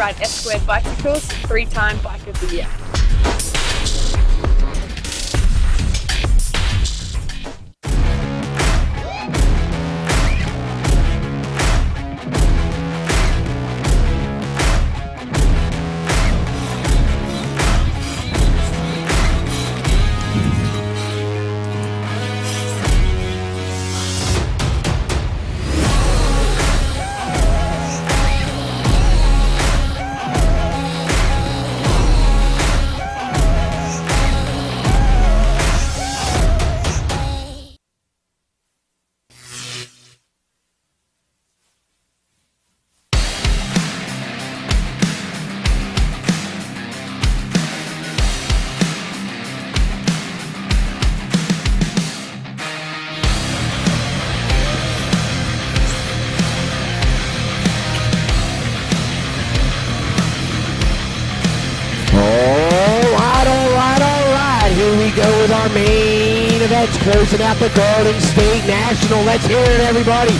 ride S-squared bicycles, 3-time Bike of the Year. With our main events closing out the Garden State National. Let's hear it, everybody.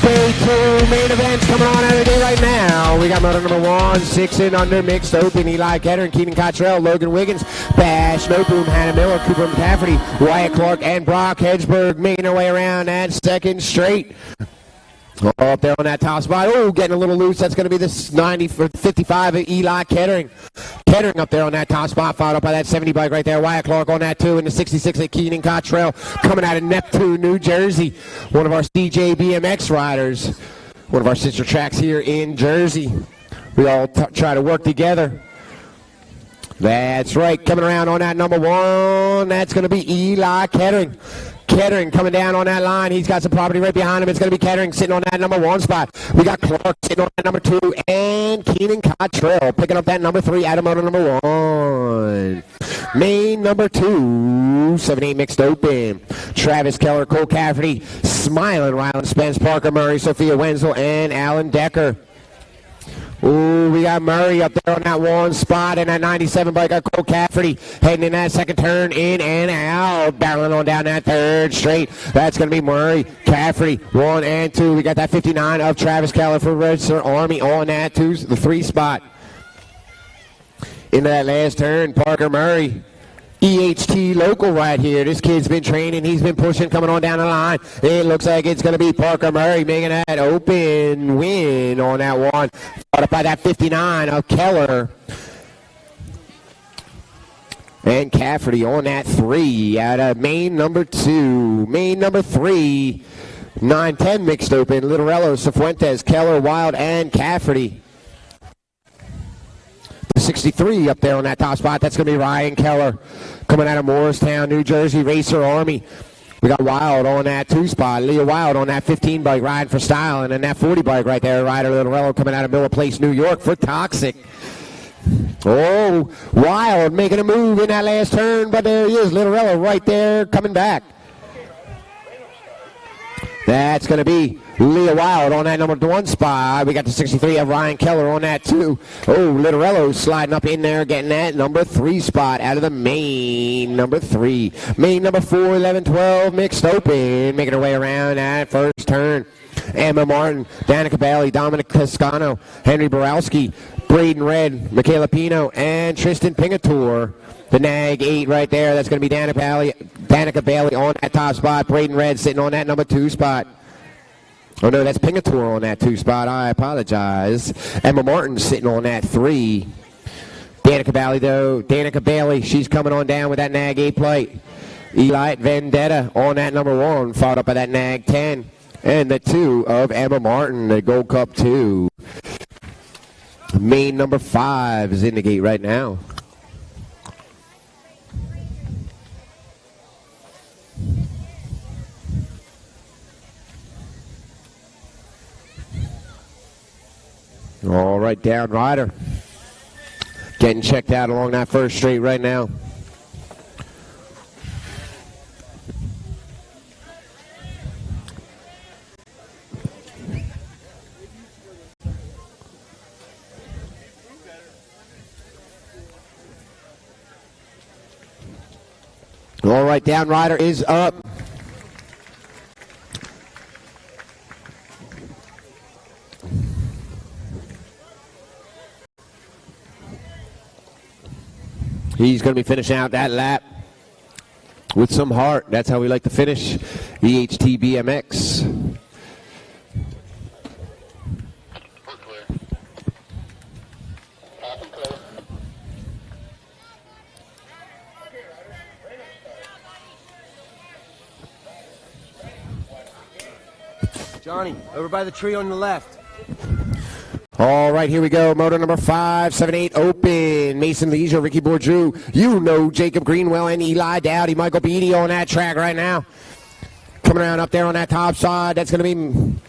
Day 2 main events coming on out of the day right now. We got motor number 1, 6 and under mixed open. Eli Kettering, Keenan Cottrell, Logan Wiggins, Bash, Snowboom, Hannah Miller, Cooper McCafferty, Wyatt Clark, and Brock Hedgesberg making their way around that second straight. Up there on that top spot. Oh, getting a little loose. That's going to be this 90 for 55 of Eli Kettering. Kettering up there on that top spot, followed up by that 70 bike right there. Wyatt Clark on that too, and the 66 at Keenan Cottrell coming out of Neptune, New Jersey. One of our CJ BMX riders. One of our sister tracks here in Jersey. We all try to work together. That's right. Coming around on that number 1. That's going to be Eli Kettering. Kettering coming down on that line. He's got some property right behind him. It's going to be Kettering sitting on that number 1 spot. We got Clark sitting on that number 2. And Keenan Cottrell picking up that number 3 out of motor number 1. Main number 2, 7-8 mixed open. Travis Keller, Cole Cafferty, Smiling, Rylan Spence, Parker Murray, Sophia Wenzel, and Alan Decker. Ooh, we got Murray up there on that 1 spot, and that 97 bike got Cole Cafferty heading in that second turn, in and out, battling on down that third straight. That's going to be Murray, Cafferty, 1 and 2. We got that 59 of Travis Keller for Register Army on that the 3 spot. Into that last turn, Parker Murray. EHT local right here. This kid's been training. He's been pushing, coming on down the line. It looks like it's going to be Parker Murray making that open win on that one. Followed up by that 59 of Keller. And Cafferty on that 3 out of main number 2. Main number 3, 9-10 mixed open. Litorello, Cifuentes, Keller, Wild, and Cafferty. 63 up there on that top spot. That's going to be Ryan Keller coming out of Morristown, New Jersey, Racer Army. We got Wild on that 2 spot. Leah Wild on that 15 bike riding for Style. And then that 40 bike right there, Ryder Litorello coming out of Miller Place, New York for Toxic. Oh, Wild making a move in that last turn, but there he is, Litorello right there coming back. That's going to be Leah Wild on that number 1 spot. We got the 63 of Ryan Keller on that 2. Oh, Litorello sliding up in there, getting that number 3 spot out of the main number 3. Main number 4, 11, 12 mixed open, making her way around that first turn. Emma Martin, Danica Bailey, Dominic Cascano, Henry Borowski, Braden Red, Michaela Pino, and Tristan Pingator. The nag 8 right there. That's going to be Danica Bailey on that top spot. Braden Red sitting on that number 2 spot. Oh, no, that's Pingator on that 2 spot. I apologize. Emma Martin sitting on that 3. Danica Bailey, she's coming on down with that nag 8 plate. Eli Vendetta on that number 1, followed up by that nag 10. And the 2 of Emma Martin, the Gold Cup 2. Main number 5 is in the gate right now. All right, down rider. Getting checked out along that first straight right now. All right, down rider is up. He's going to be finishing out that lap with some heart. That's how we like to finish. EHT BMX. Johnny, over by the tree on the left. All right, here we go. Moto number 578 open. Mason Leisure, Ricky Bourdieu. You know Jacob Greenwell and Eli Dowdy. Michael Beatty on that track right now. Coming around up there on that top side. That's going to be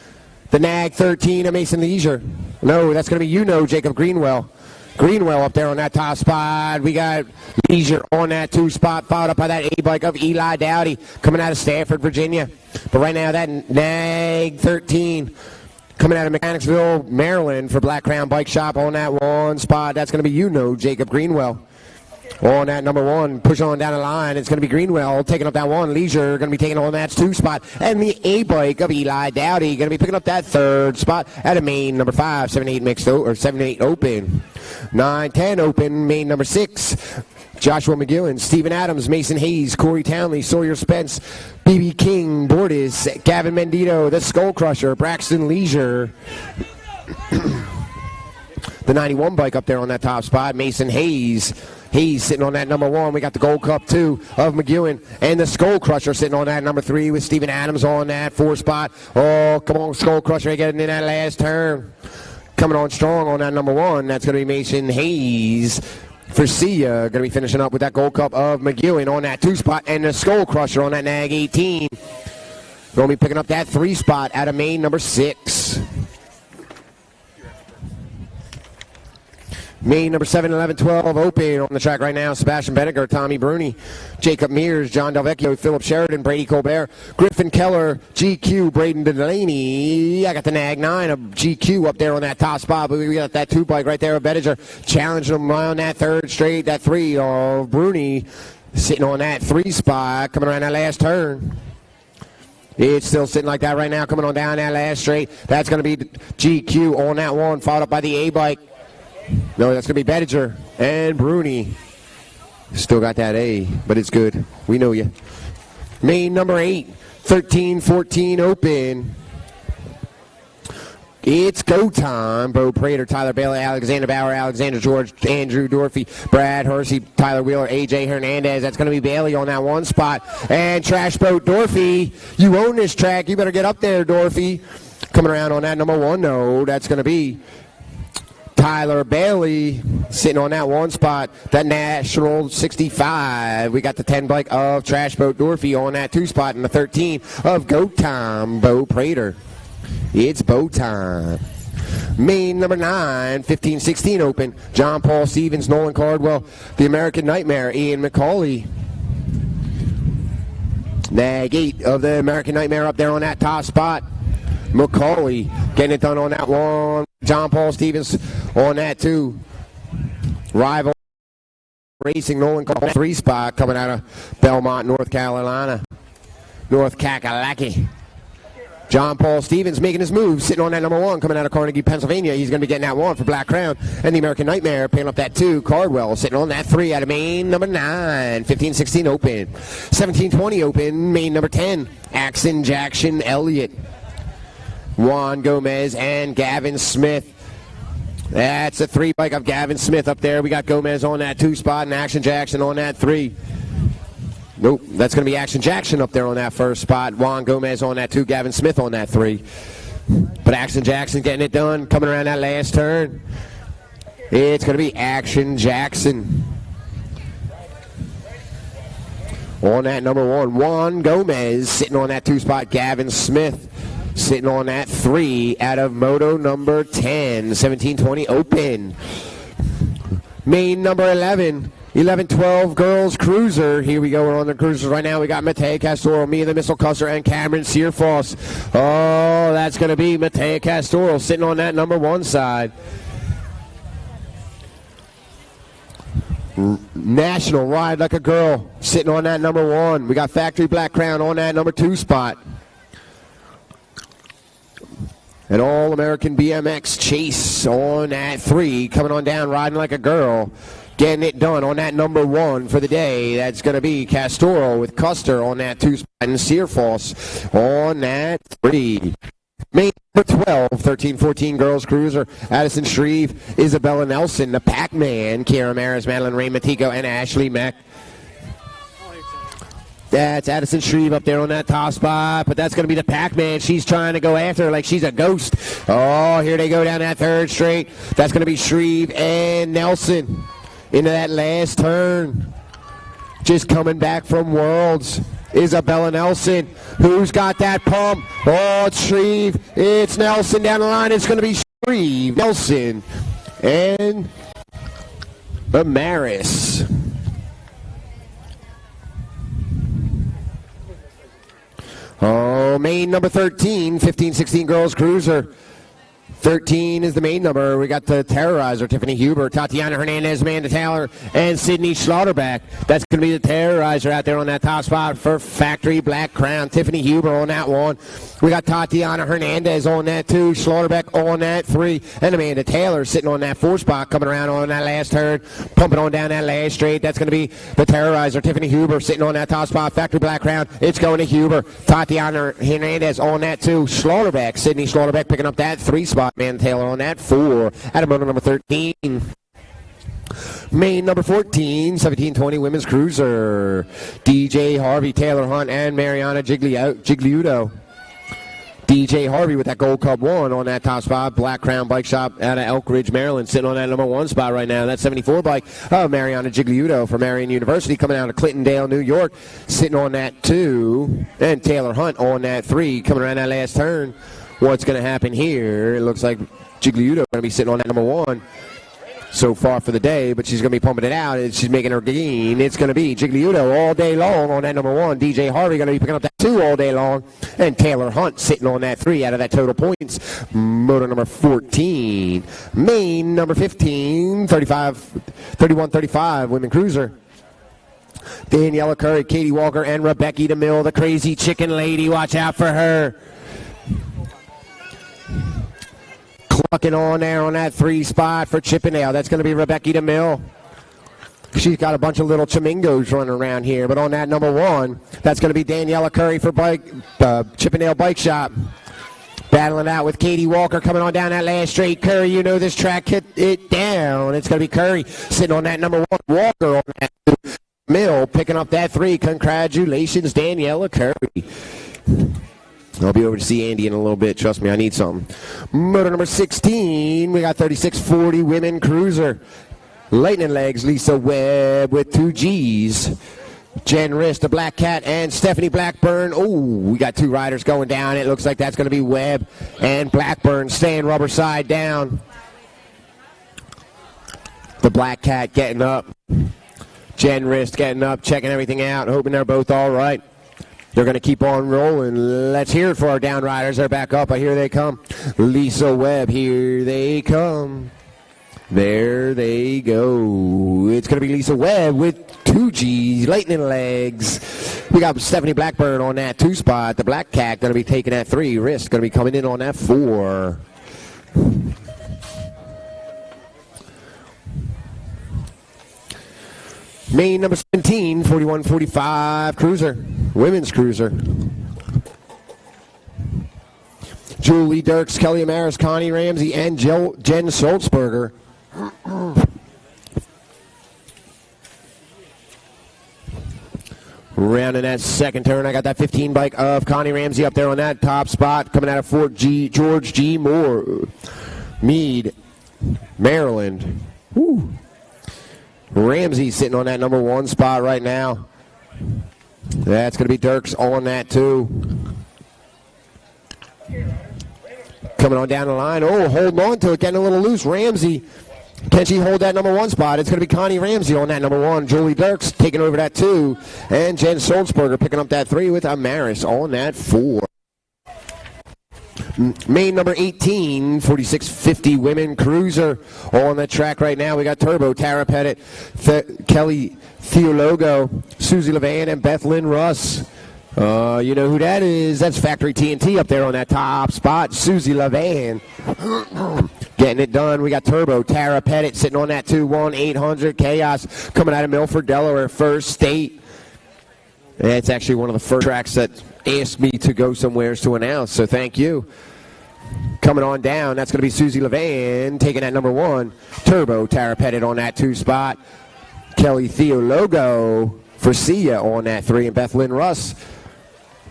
the Nag 13 of Mason Leisure. No, that's going to be Jacob Greenwell. Greenwell up there on that top spot. We got Leisure on that 2 spot, followed up by that A-bike of Eli Dowdy coming out of Stafford, Virginia. But right now that Nag 13 coming out of Mechanicsville, Maryland for Black Crown Bike Shop on that 1 spot. That's going to be Jacob Greenwell. On that number 1, push on down the line. It's going to be Greenwell taking up that 1. Leisure going to be taking on that 2 spot. And the A-bike of Eli Dowdy going to be picking up that 3rd spot at a main number 5, 7-8 mixed or 7-8 open. 9-10 open, main number 6. Joshua McGillen, Stephen Adams, Mason Hayes, Corey Townley, Sawyer Spence, BB King, Bordis, Gavin Mendito, the Skull Crusher, Braxton Leisure. The 91 bike up there on that top spot, Mason Hayes. He's sitting on that number 1. We got the Gold Cup 2 of McEwen and the Skull Crusher sitting on that number 3 with Stephen Adams on that 4 spot. Oh, come on, Skull Crusher getting in that last turn. Coming on strong on that number 1. That's going to be Mason Hayes. For Sia, going to be finishing up with that Gold Cup of McEwen on that 2 spot and the Skull Crusher on that Nag 18. Going to be picking up that 3 spot out of main number 6. Main number 7, 11, 12 open on the track right now. Sebastian Benniger, Tommy Bruni, Jacob Mears, John Delvecchio, Philip Sheridan, Brady Colbert, Griffin Keller, GQ, Braden Delaney. I got the Nag 9 of GQ up there on that top spot, but we got that 2 bike right there of Bettinger challenging him on that 3rd straight. That 3 of Bruni sitting on that 3 spot, coming around that last turn. It's still sitting like that right now, coming on down that last straight. That's going to be GQ on that 1, followed up by the A-bike. No, that's going to be Bettinger and Bruni. Still got that A, but it's good. We know you. Main number 8, 13-14 open. It's go time. Bo Prater, Tyler Bailey, Alexander Bauer, Alexander George, Andrew Dorfy, Brad Hersey, Tyler Wheeler, AJ Hernandez. That's going to be Bailey on that 1 spot. And Trash Boat Dorfy, you own this track. You better get up there, Dorfy. Coming around on that number 1, no, that's going to be Tyler Bailey sitting on that 1 spot. That National 65. We got the 10 bike of Trash Boat Dorfy on that 2 spot and the 13 of Go Time, Bo Prater. It's Bo time. Main number 9, 15-16 open. John Paul Stevens, Nolan Cardwell, the American Nightmare, Ian McCauley. Nag 8 of the American Nightmare up there on that top spot. McCauley getting it done on that 1. John Paul Stevens on that 2. Rival Racing, Nolan Cardwell, 3 spot coming out of Belmont, North Carolina. North Kakalaki. John Paul Stevens making his move, sitting on that number 1, coming out of Carnegie, Pennsylvania. He's going to be getting that 1 for Black Crown. And the American Nightmare picking up that 2. Cardwell sitting on that 3 out of main number 9. 15-16 open. 17-20 open. Main number 10. Axon Jackson Elliott. Juan Gomez and Gavin Smith. That's a 3 bike of Gavin Smith up there. We got Gomez on that 2 spot and Action Jackson on that 3. Nope, that's going to be Action Jackson up there on that 1st spot. Juan Gomez on that 2, Gavin Smith on that 3. But Action Jackson getting it done, coming around that last turn. It's going to be Action Jackson. On that number 1, Juan Gomez sitting on that 2 spot, Gavin Smith sitting on that 3 out of moto number 10, 17-20 open. Main number 11. 11-12 girls cruiser. Here we go. We're on the cruisers right now. We got Matea Castoro, me and the Missile Cusser, and Cameron Searfoss. Oh, that's going to be Matea Castoro sitting on that number 1 side. National Ride Like a Girl sitting on that number 1. We got Factory Black Crown on that number 2 spot. An All-American BMX Chase on that 3. Coming on down, Riding Like a Girl. getting it done on that number 1 for the day. That's going to be Castoro with Custer on that 2 spot, and Searfoss on that 3. Main number 12, 13-14 girls cruiser, Addison Shreve, Isabella Nelson, the Pac-Man, Kiera Maris, Madeline Ray Matico, and Ashley Mack. That's Addison Shreve up there on that top spot, but that's going to be the Pac-Man. She's trying to go after her like she's a ghost. Oh, here they go down that 3rd straight. That's going to be Shreve and Nelson into that last turn. Just coming back from Worlds. Isabella Nelson, who's got that pump? Oh, it's Shreve. It's Nelson down the line. It's going to be Shreve, Nelson, and Maris. Oh, main number 13, 15-16 girls cruiser. 13 is the main number. We got the Terrorizer, Tiffany Huber, Tatiana Hernandez, Amanda Taylor, and Sydney Schlotterbeck. That's going to be the Terrorizer out there on that top spot for Factory Black Crown. Tiffany Huber on that 1. We got Tatiana Hernandez on that 2, Schlotterbeck on that 3, and Amanda Taylor sitting on that 4 spot, coming around on that last turn, pumping on down that last straight. That's going to be the Terrorizer, Tiffany Huber sitting on that top spot, Factory Black Crown. It's going to Huber. Tatiana Hernandez on that 2, Schlotterbeck, Sydney Schlotterbeck picking up that 3 spot. Man Taylor on that 4. At motor number 13. Main number 14, 17-20 women's cruiser. DJ Harvey, Taylor Hunt, and Mariana Gigliuto. DJ Harvey with that Gold Cup 1 on that top spot. Black Crown Bike Shop out of Elk Ridge, Maryland, sitting on that number 1 spot right now. That 74 bike of Mariana Gigliuto from Marian University coming out of Clintondale, New York, sitting on that 2. And Taylor Hunt on that 3, coming around that last turn. What's going to happen here? It looks like Gigliuto going to be sitting on that number 1 so far for the day, but she's going to be pumping it out. She's making her gain. It's going to be Gigliuto all day long on that number 1. DJ Harvey going to be picking up that 2 all day long. And Taylor Hunt sitting on that 3 out of that total points. Motor number 14. Main number 15, 31-35 women cruiser. Daniela Curry, Katie Walker, and Rebecca DeMille, the crazy chicken lady. Watch out for her. Clucking on there on that 3 spot for Chippendale. That's going to be Rebecca DeMille. She's got a bunch of little chamingos running around here. But on that number 1, that's going to be Daniela Curry for Chippendale Bike Shop. Battling out with Katie Walker coming on down that last straight. Curry, you know this track, hit it down. It's going to be Curry sitting on that number 1. Walker on that 2. Mill picking up that 3. Congratulations, Daniela Curry. I'll be over to see Andy in a little bit. Trust me, I need something. Motor number 16, we got 36-40 women cruiser. Lightning Legs, Lisa Webb with 2 G's. Jen Rist, the Black Cat, and Stephanie Blackburn. Oh, we got 2 riders going down. It looks like that's going to be Webb and Blackburn staying rubber side down. The Black Cat getting up. Jen Rist getting up, checking everything out, hoping they're both all right. They're going to keep on rolling. Let's hear it for our down riders. They're back up. Here they come. Lisa Webb, here they come. There they go. It's going to be Lisa Webb with 2 G's, Lightning Legs. We got Stephanie Blackburn on that 2 spot. The Black Cat going to be taking that 3. Wrist going to be coming in on that 4. Main number 17, 41-45 cruiser, women's cruiser. Julie Dirks, Kelly Amaris, Connie Ramsey, and Jen Schultzberger. Rounding that second turn, I got that 15 bike of Connie Ramsey up there on that top spot, coming out of Fort George G. Moore, Meade, Maryland. Woo. Ramsey sitting on that number 1 spot right now. That's going to be Dirks on that 2. Coming on down the line. Oh, holding on to it, getting a little loose. Ramsey, can she hold that number 1 spot? It's going to be Connie Ramsey on that number 1. Julie Dirks taking over that 2. And Jen Solzberger picking up that 3 with Amaris on that 4. Main number 18, 46-50 women cruiser on the track right now. We got Turbo, Tara Pettit, Kelly Theologo, Susie Levan, and Beth Lynn Russ. You know who that is. That's Factory TNT up there on that top spot. Susie Levan. Getting it done. We got Turbo, Tara Pettit sitting on that 2-1-800. Chaos coming out of Milford, Delaware, First State. And it's actually one of the first tracks that asked me to go somewheres to announce, so thank you. Coming on down, that's going to be Susie Levan taking that number 1. Turbo, Tara Pettit on that 2 spot. Kelly Theologo for Sia on that 3, and Beth Lynn Russ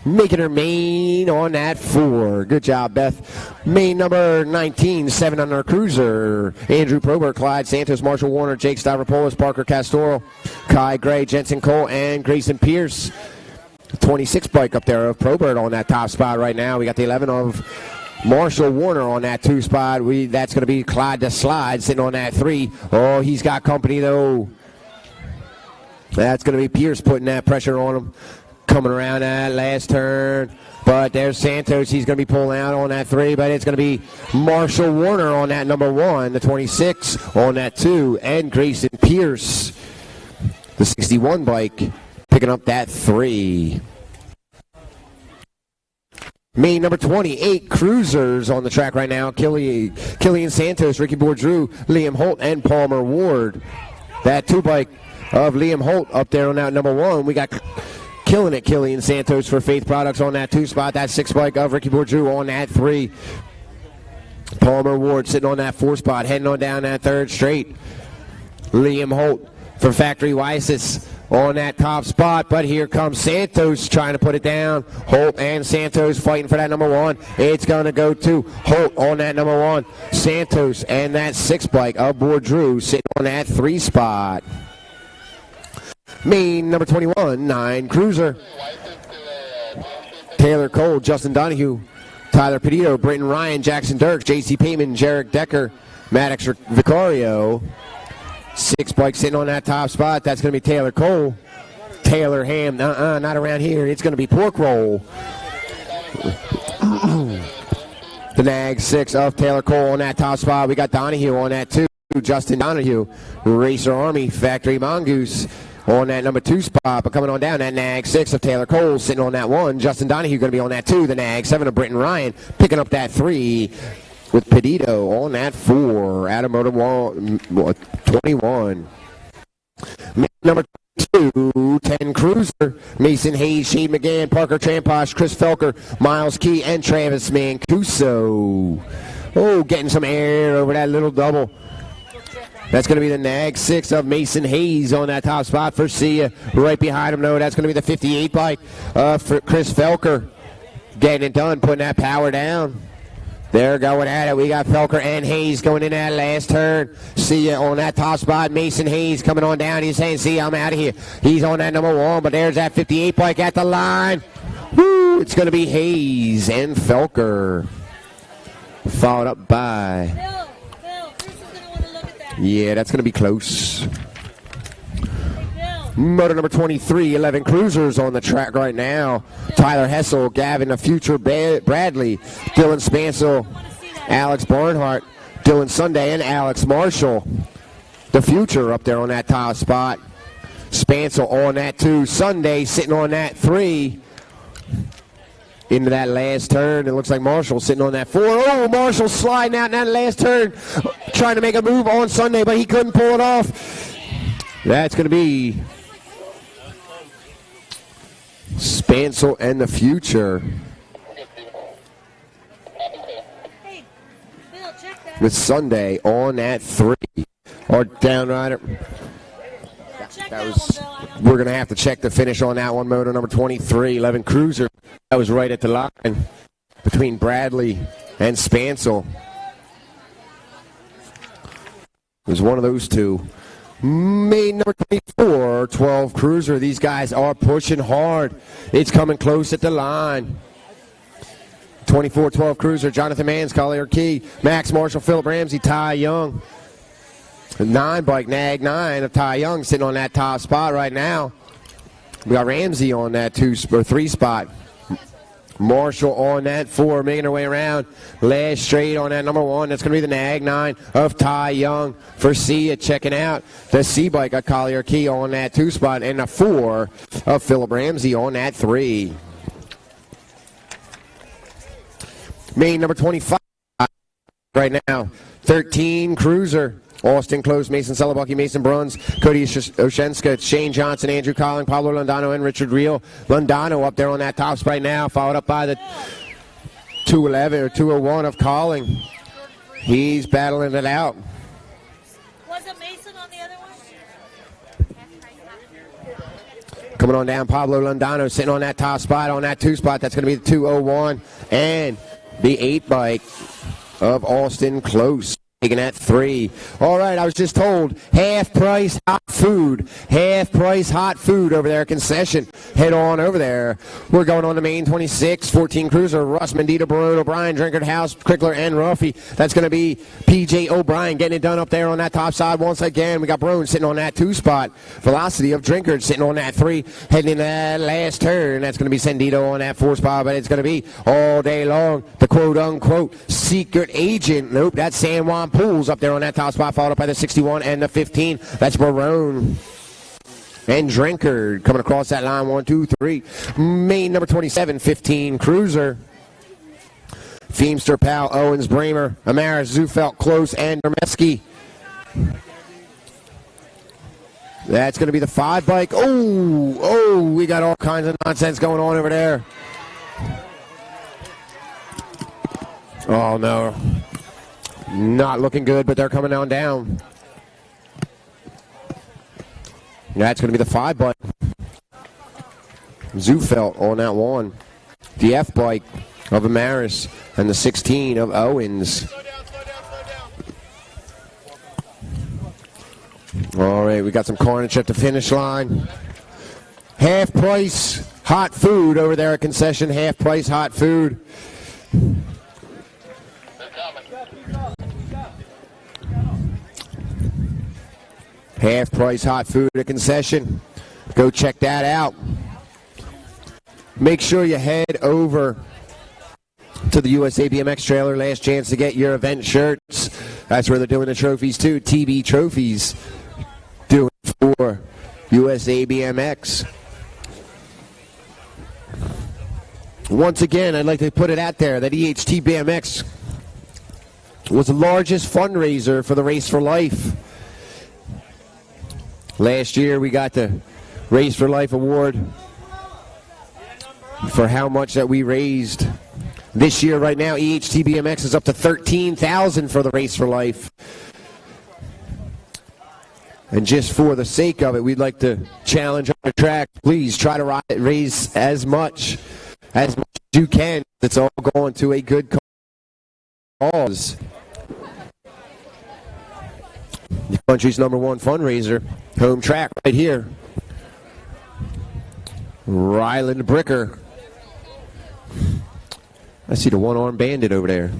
making her main on that 4. Good job, Beth. Main number 19, 700 cruiser. Andrew Probert, Clyde Santos, Marshall Warner, Jake Stavropoulos, Parker Castoral, Kai Gray, Jensen Cole, and Grayson Pierce. 26 bike up there of Probert on that top spot right now. We got the 11 of Marshall Warner on that 2 spot. That's going to be Clyde the Slide sitting on that 3. Oh, he's got company though. That's going to be Pierce putting that pressure on him. Coming around that last turn, but there's Santos. He's going to be pulling out on that 3, but it's going to be Marshall Warner on that number 1, the 26 on that 2, and Grayson Pierce, the 61 bike, picking up that 3. Main number 28 cruisers on the track right now. Killian Santos, Ricky Bourdreau, Liam Holt, and Palmer Ward. That 2 bike of Liam Holt up there on that number 1. We got killing it, Killian Santos for Faith Products on that 2 spot. That 6 bike of Ricky Bourdreau on that 3. Palmer Ward sitting on that 4 spot, heading on down that 3rd straight. Liam Holt for Factory Weisis on that top spot, but here comes Santos trying to put it down. Holt and Santos fighting for that number 1. It's going to go to Holt on that number 1. Santos and that 6 bike of Bourdreau sitting on that 3 spot. Main number 21, 9 cruiser. Taylor Cole, Justin Donahue, Tyler Petito, Britton Ryan, Jackson Dirk, J.C. Payman, Jarek Decker, Maddox Vicario. 6 bikes sitting on that top spot. That's going to be Taylor Cole. Taylor Ham, not around here. It's going to be Pork Roll. The Nag 6 of Taylor Cole on that top spot. We got Donahue on that 2. Justin Donahue, Racer Army, Factory Mongoose on that number 2 spot, but coming on down, that Nag 6 of Taylor Cole sitting on that 1. Justin Donahue going to be on that 2. The Nag 7 of Britton Ryan picking up that 3 with Petito on that 4. Automotive 21. Number 2, 10 cruiser. Mason Hayes, Shade McGann, Parker Tramposh, Chris Felker, Miles Key, and Travis Mancuso. Oh, getting some air over that little double. That's going to be the Nag 6 of Mason Hayes on that top spot for Sia. Right behind him, though, that's going to be the 58 bike for Chris Felker. Getting it done, putting that power down. They're going at it. We got Felker and Hayes going in that last turn. Sia on that top spot. Mason Hayes coming on down. He's saying, Sia, I'm out of here. He's on that number 1, but there's that 58 bike at the line. Woo! It's going to be Hayes and Felker. Followed up by... Yeah, that's going to be close. Motor number 23, 11 cruisers on the track right now. Tyler Hessel, Gavin, the future Bradley, Dylan Spansel, Alex Barnhart, Dylan Sunday, and Alex Marshall. The future up there on that top spot. Spansel on that 2. Sunday sitting on that 3. Into that last turn. It looks like Marshall sitting on that 4. Oh, Marshall sliding out in that last turn. Trying to make a move on Sunday, but he couldn't pull it off. That's going to be Spansel and the future. With Sunday on that 3. Or downrider. We're going to have to check the finish on that one. Motor number 23, 11 cruiser. That was right at the line between Bradley and Spansel. It was one of those two. Main number 24, 12 cruiser. These guys are pushing hard. It's coming close at the line. 24, 12 cruiser. Jonathan Mans, Collier Key, Max Marshall, Philip Ramsey, Ty Young. 9 bike, Nag 9 of Ty Young sitting on that top spot right now. We got Ramsey on that 2 or 3 spot. Marshall on that 4, making her way around. Last straight on that number 1. That's going to be the Nag 9 of Ty Young for Sia. Checking out the C bike of Collier Key on that 2 spot, and the 4 of Philip Ramsey on that 3. Main number 25 right now. 13 Cruiser. Austin Close, Mason Celebucky, Mason Bruns, Cody Oshenska, Shane Johnson, Andrew Colling, Pablo Londano, and Richard Reel. Londano up there on that top right now, followed up by the 211 or 201 of Colling. He's battling it out. Was it Mason on the other one? Coming on down, Pablo Londano sitting on that top spot, on that 2 spot. That's going to be the 201 and the 8 bike of Austin Close. Taking that 3. All right, I was just told, half price hot food. Half price hot food over there, concession. Head on over there. We're going on to main 26, 14 Cruiser, Russ, Mendita, Barone, O'Brien, Drinkard, House, Crickler, and Ruffy. That's going to be PJ O'Brien getting it done up there on that top side once again. We got Barone sitting on that 2 spot. Velocity of Drinkard sitting on that 3. Heading in that last turn. That's going to be Sendito on that 4 spot, but it's going to be all day long. The quote-unquote secret agent. Nope, that's San Juan Pools up there on that top spot, followed up by the 61 and the 15. That's Barone and Drinkard coming across that line. 1, 2, 3. Main number 27, 15 Cruiser. Feemster, Powell, Owens, Bramer, Amaris, Zufelt, Close, and Dermeski. That's going to be the 5 bike. Oh, we got all kinds of nonsense going on over there. Oh, no. Not looking good, but they're coming on down. That's going to be the 5 bike. Zufelt on that 1. The F bike of Amaris and the 16 of Owens. All right, we got some carnage at the finish line. Half price hot food over there at concession. Half price hot food. Half price hot food at concession. Go check that out. Make sure you head over to the USA BMX trailer. Last chance to get your event shirts. That's where they're doing the trophies too. TB Trophies doing for USA BMX. Once again, I'd like to put it out there that EHT BMX was the largest fundraiser for the Race for Life. Last year we got the Race for Life award for how much that we raised. This year right now EHT BMX is up to $13,000 for the Race for Life. And just for the sake of it, we'd like to challenge on the track. Please try to raise as much as you can. It's all going to a good cause. The country's #1 fundraiser, home track right here. Ryland Bricker. I see the one-armed bandit over there.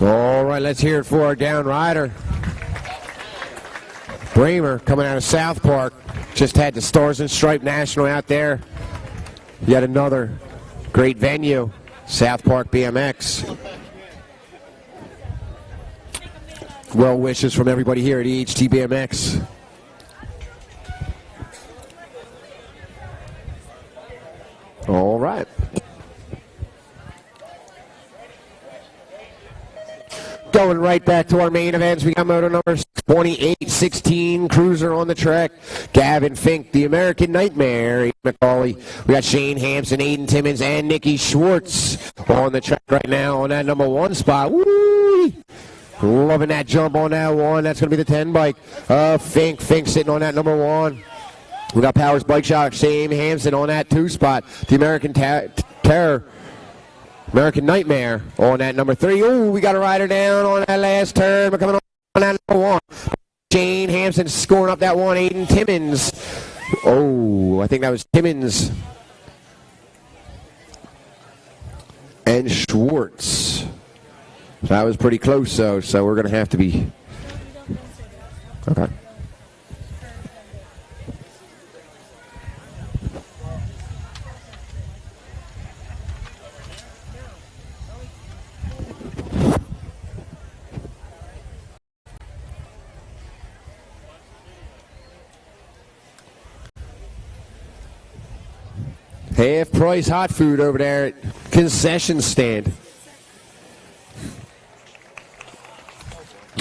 All right, let's hear it for our down rider. Bramer coming out of South Park. Just had the Stars and Stripe National out there. Yet another great venue, South Park BMX. Well wishes from everybody here at EHT BMX. All right. Going right back to our main events, we got moto number 2816 Cruiser on the track. Gavin Fink, the American Nightmare, Ian McCauley. We got Shane Hampson, Aiden Timmons, and Nikki Schwartz on the track right now on that number 1 spot. Woo! Loving that jump on that one. That's going to be the 10 bike. Fink sitting on that number 1. We got Powers Bike Shop, Shane Hampson on that 2 spot. The American Terror. American Nightmare on that number 3. Oh, we got a rider down on that last turn. We're coming on that number 1. Shane Hampson scoring up that one. Aiden Timmons. Oh, I think that was Timmons. And Schwartz. That was pretty close, though, so we're going to have to be... Okay. Half price hot food over there at concession stand.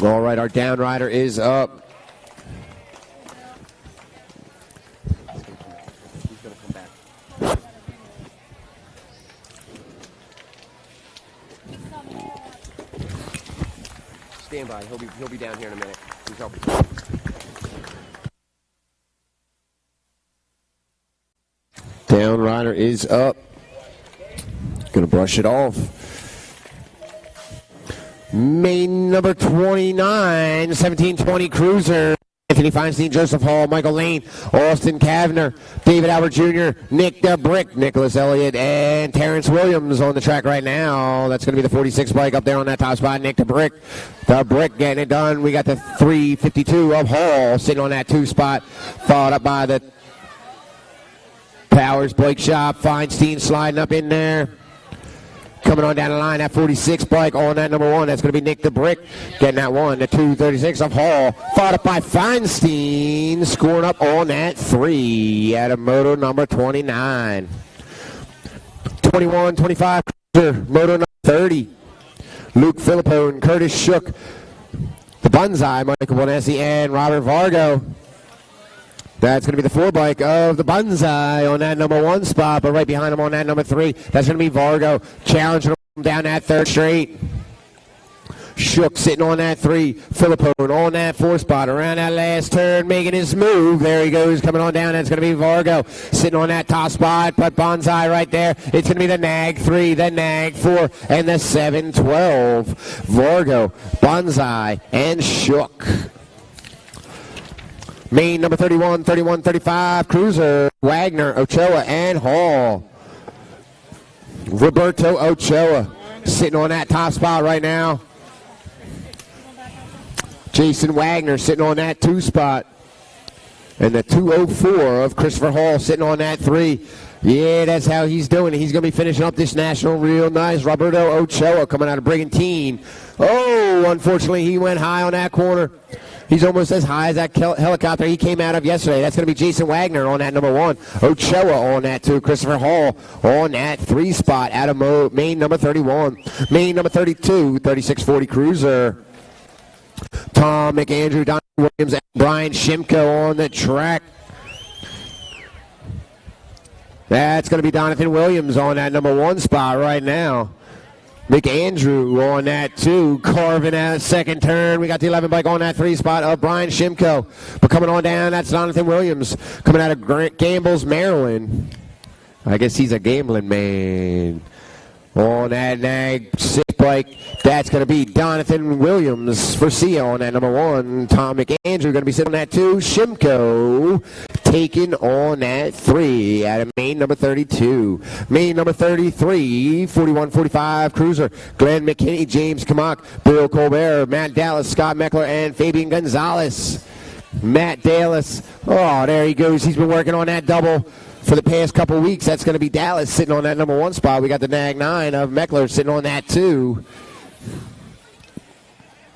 All right, our down rider is up. He's going to come back. Stand by. He'll be down here in a minute. He's helping. Down rider is up. Gonna brush it off. Main number 29, 1720 Cruiser. Anthony Feinstein, Joseph Hall, Michael Lane, Austin Kavner, David Albert Jr., Nick the Brick, Nicholas Elliott, and Terrence Williams on the track right now. That's going to be the 46 bike up there on that top spot. Nick the Brick. The Brick getting it done. We got the 352 of Hall sitting on that 2 spot, followed up by the Powers Bike Shop. Feinstein sliding up in there. Coming on down the line, that 46 bike on that number 1. That's going to be Nick the Brick getting that one. The 236 of Hall, followed up by Feinstein, scoring up on that 3 at a moto number 29. 21, 25, moto number 30. Luke Filippo and Curtis Shook. The Bunzai, Michael Bonessi and Robert Vargo. That's going to be the 4 bike of the Bunzai on that number 1 spot, but right behind him on that number 3, that's going to be Vargo challenging him down that 3rd straight. Shook sitting on that 3, Filippo on that 4 spot, around that last turn, making his move. There he goes, coming on down. That's going to be Vargo sitting on that top spot, but Bunzai right there. It's going to be the Nag 3, the Nag 4, and the 712. Vargo, Bunzai, and Shook. Main number 31, 31, 35, Cruiser, Wagner, Ochoa, and Hall. Roberto Ochoa sitting on that top spot right now. Jason Wagner sitting on that 2 spot. And the 204 of Christopher Hall sitting on that 3. Yeah, that's how he's doing it. He's going to be finishing up this national real nice. Roberto Ochoa coming out of Brigantine. Oh, unfortunately, he went high on that corner. He's almost as high as that helicopter he came out of yesterday. That's going to be Jason Wagner on that number 1. Ochoa on that 2. Christopher Hall on that 3 spot out of main number 31. Main number 32, 3640 Cruiser. Tom McAndrew, Don Williams, and Brian Shimko on the track. That's going to be Donathan Williams on that number 1 spot right now. McAndrew on that 2, carving out 2nd turn. We got the 11 bike on that 3 spot of Brian Shimko. But coming on down, that's Donathan Williams coming out of Gambles, Maryland. I guess he's a gambling man. On that Nag 6 bike, that's going to be Donathan Williams for Sia on that number 1. Tom McAndrew going to be sitting on that 2. Shimko taking on that 3 out of main number 32. Main number 33, 41-45 cruiser. Glenn McKinney, James Kamak, Bill Colbert, Matt Dallas, Scott Meckler, and Fabian Gonzalez. Matt Dallas, oh, there he goes. He's been working on that double for the past couple weeks. That's going to be Dallas sitting on that number 1 spot. We got the Nag 9 of Meckler sitting on that 2.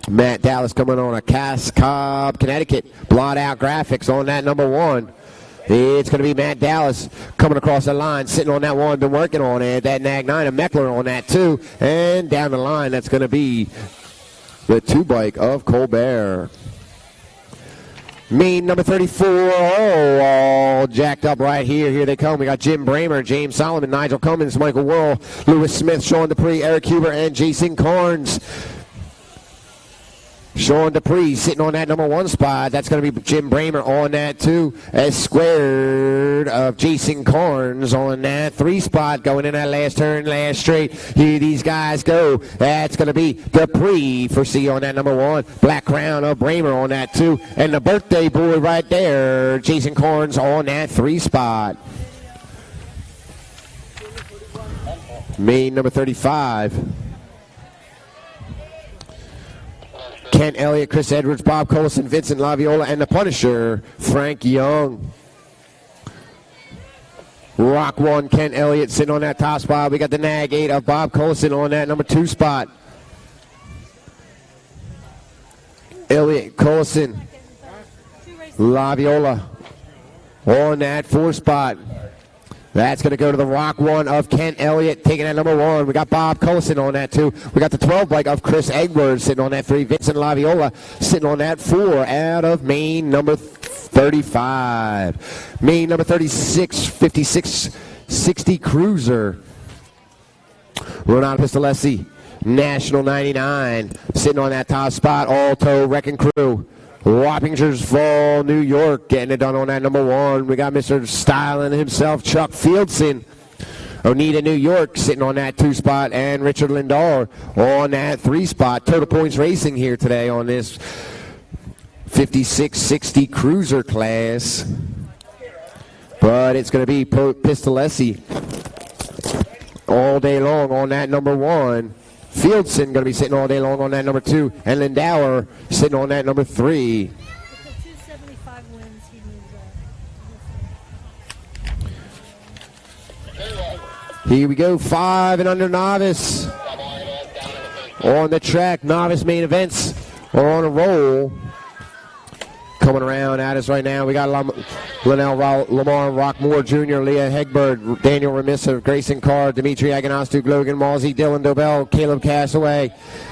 Matt Dallas coming on a Cobb, Connecticut. Blot out graphics on that number 1. It's going to be Matt Dallas coming across the line, sitting on that 1, been working on it. That Nag 9 of Meckler on that 2. And down the line, that's going to be the 2 bike of Colbert. Main number 34, all jacked up right here. Here they come. We got Jim Bramer, James Solomon, Nigel Cummins, Michael Worrell, Lewis Smith, Sean Dupree, Eric Huber, and Jason Carnes. Sean Dupree sitting on that number 1 spot. That's going to be Jim Bramer on that 2. A squared of Jason Carnes on that 3 spot. Going in that last turn, last straight. Here these guys go. That's going to be Dupree for C on that number 1. Black Crown of Bramer on that 2. And the birthday boy right there, Jason Carnes on that 3 spot. Main number 35. Kent Elliott, Chris Edwards, Bob Colson, Vincent Laviola, and the Punisher, Frank Young. Rock 1, Kent Elliott sitting on that top spot. We got the Nag 8 of Bob Colson on that number 2 spot. Elliott, Colson, Laviola on that 4 spot. That's going to go to the Rock 1 of Kent Elliott, taking that number 1. We got Bob Colson on that 2. We got the 12 bike of Chris Edwards sitting on that 3. Vincent Laviola sitting on that 4 out of main number 35. Main number 36, 56-60 cruiser. Ronaldo Pistolesi, National 99, sitting on that top spot. Alto Wrecking Crew. Wappingers Fall, New York, getting it done on that number 1. We got Mr. Styling himself, Chuck Fieldson. Oneida, New York, sitting on that 2 spot. And Richard Lindar on that 3 spot. Total Points Racing here today on this 56-60 cruiser class. But it's going to be Pistolesi all day long on that number 1. Fieldson going to be sitting all day long on that number 2, and Lindauer sitting on that number 3. With the 275 wins, he needs Here we go, 5 and under novice. On the track, novice main events are on a roll. Coming around at us right now, we got Linnell Lamar Rockmore Jr., Leah Hegbert, Daniel Remissa, Grayson Carr, Dimitri Agonastuk, Logan Malsey, Dylan Dobell, Caleb Castaway.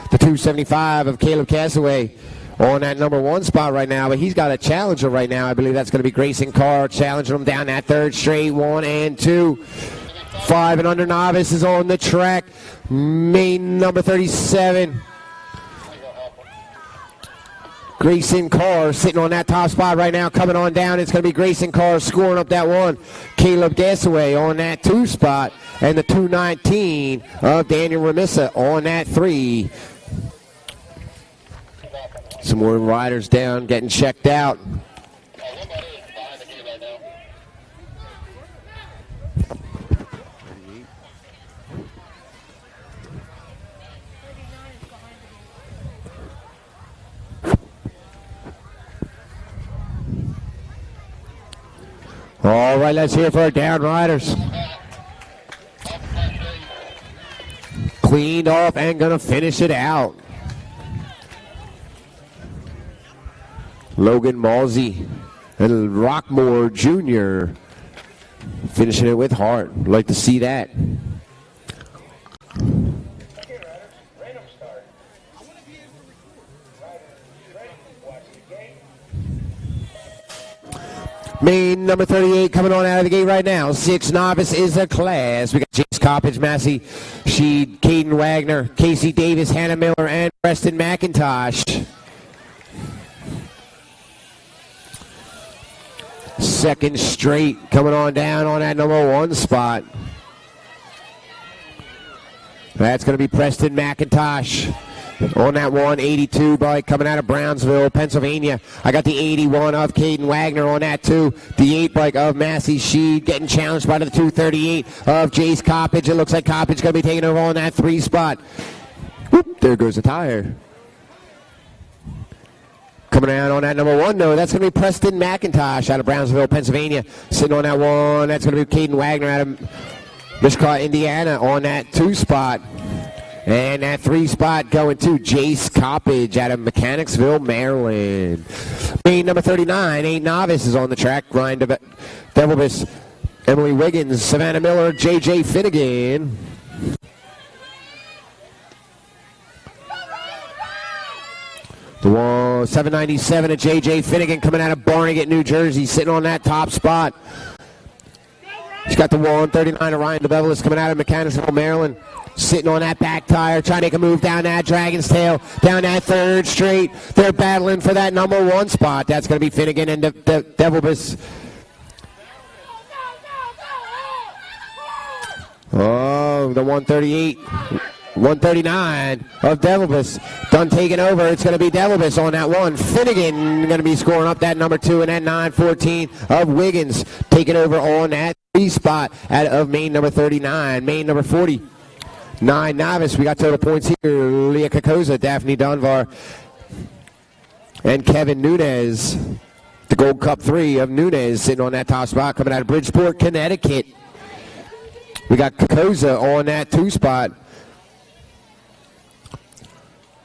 The 275 of Caleb Castaway on that number 1 spot right now, but he's got a challenger right now. I believe that's going to be Grayson Carr challenging him down that 3rd straight, 1 and 2. 5 and under novice is on the track. Main number 37. Grayson Carr sitting on that top spot right now, coming on down. It's going to be Grayson Carr scoring up that 1. Caleb Gasaway on that 2 spot. And the 219 of Daniel Remissa on that 3. Some more riders down, getting checked out. All right, let's hear for our down riders. Cleaned off and gonna finish it out. Logan Malsey and Rockmore Jr. finishing it with heart. Like to see that. Main number 38 coming on out of the gate right now. 6 novice is the class. We got James Coppage, Massey, Sheed, Caden Wagner, Casey Davis, Hannah Miller, and Preston McIntosh. Second straight coming on down on that number 1 spot. That's going to be Preston McIntosh. On that 182 bike coming out of Brownsville, Pennsylvania. I got the 81 of Caden Wagner on that too. The 8 bike of Massey Sheed getting challenged by the 238 of Jace Coppage. It looks like Coppage going to be taking over on that 3 spot. Whoop, there goes the tire. Coming around on that number 1, though, that's going to be Preston McIntosh out of Brownsville, Pennsylvania. Sitting on that 1, that's going to be Caden Wagner out of Mishka, Indiana on that 2 spot. And that 3 spot going to Jace Coppage out of Mechanicsville, Maryland. Main number 39, 8 Novice is on the track. Ryan Devilbus, Emily Wiggins, Savannah Miller, J.J. Finnegan. The 797 of J.J. Finnegan coming out of Barnegat, New Jersey, sitting on that top spot. He's got the 139 of Ryan DeBevelis coming out of Mechanicsville, Maryland. Sitting on that back tire, trying to make a move down that Dragon's Tail, down that 3rd straight. They're battling for that number 1 spot. That's going to be Finnegan and Devilbus. Oh, the 138, 139 of Devilbus. Done taking over. It's going to be Devilbus on that 1. Finnegan going to be scoring up that number 2, and that 914 of Wiggins taking over on that 3 spot out of main number 39. Main number 40. 9 Novice. We got total points here. Leah Kokoza, Daphne Dunbar, and Kevin Nunez. The Gold Cup 3 of Nunez sitting on that top spot coming out of Bridgeport, Connecticut. We got Kokoza on that 2 spot.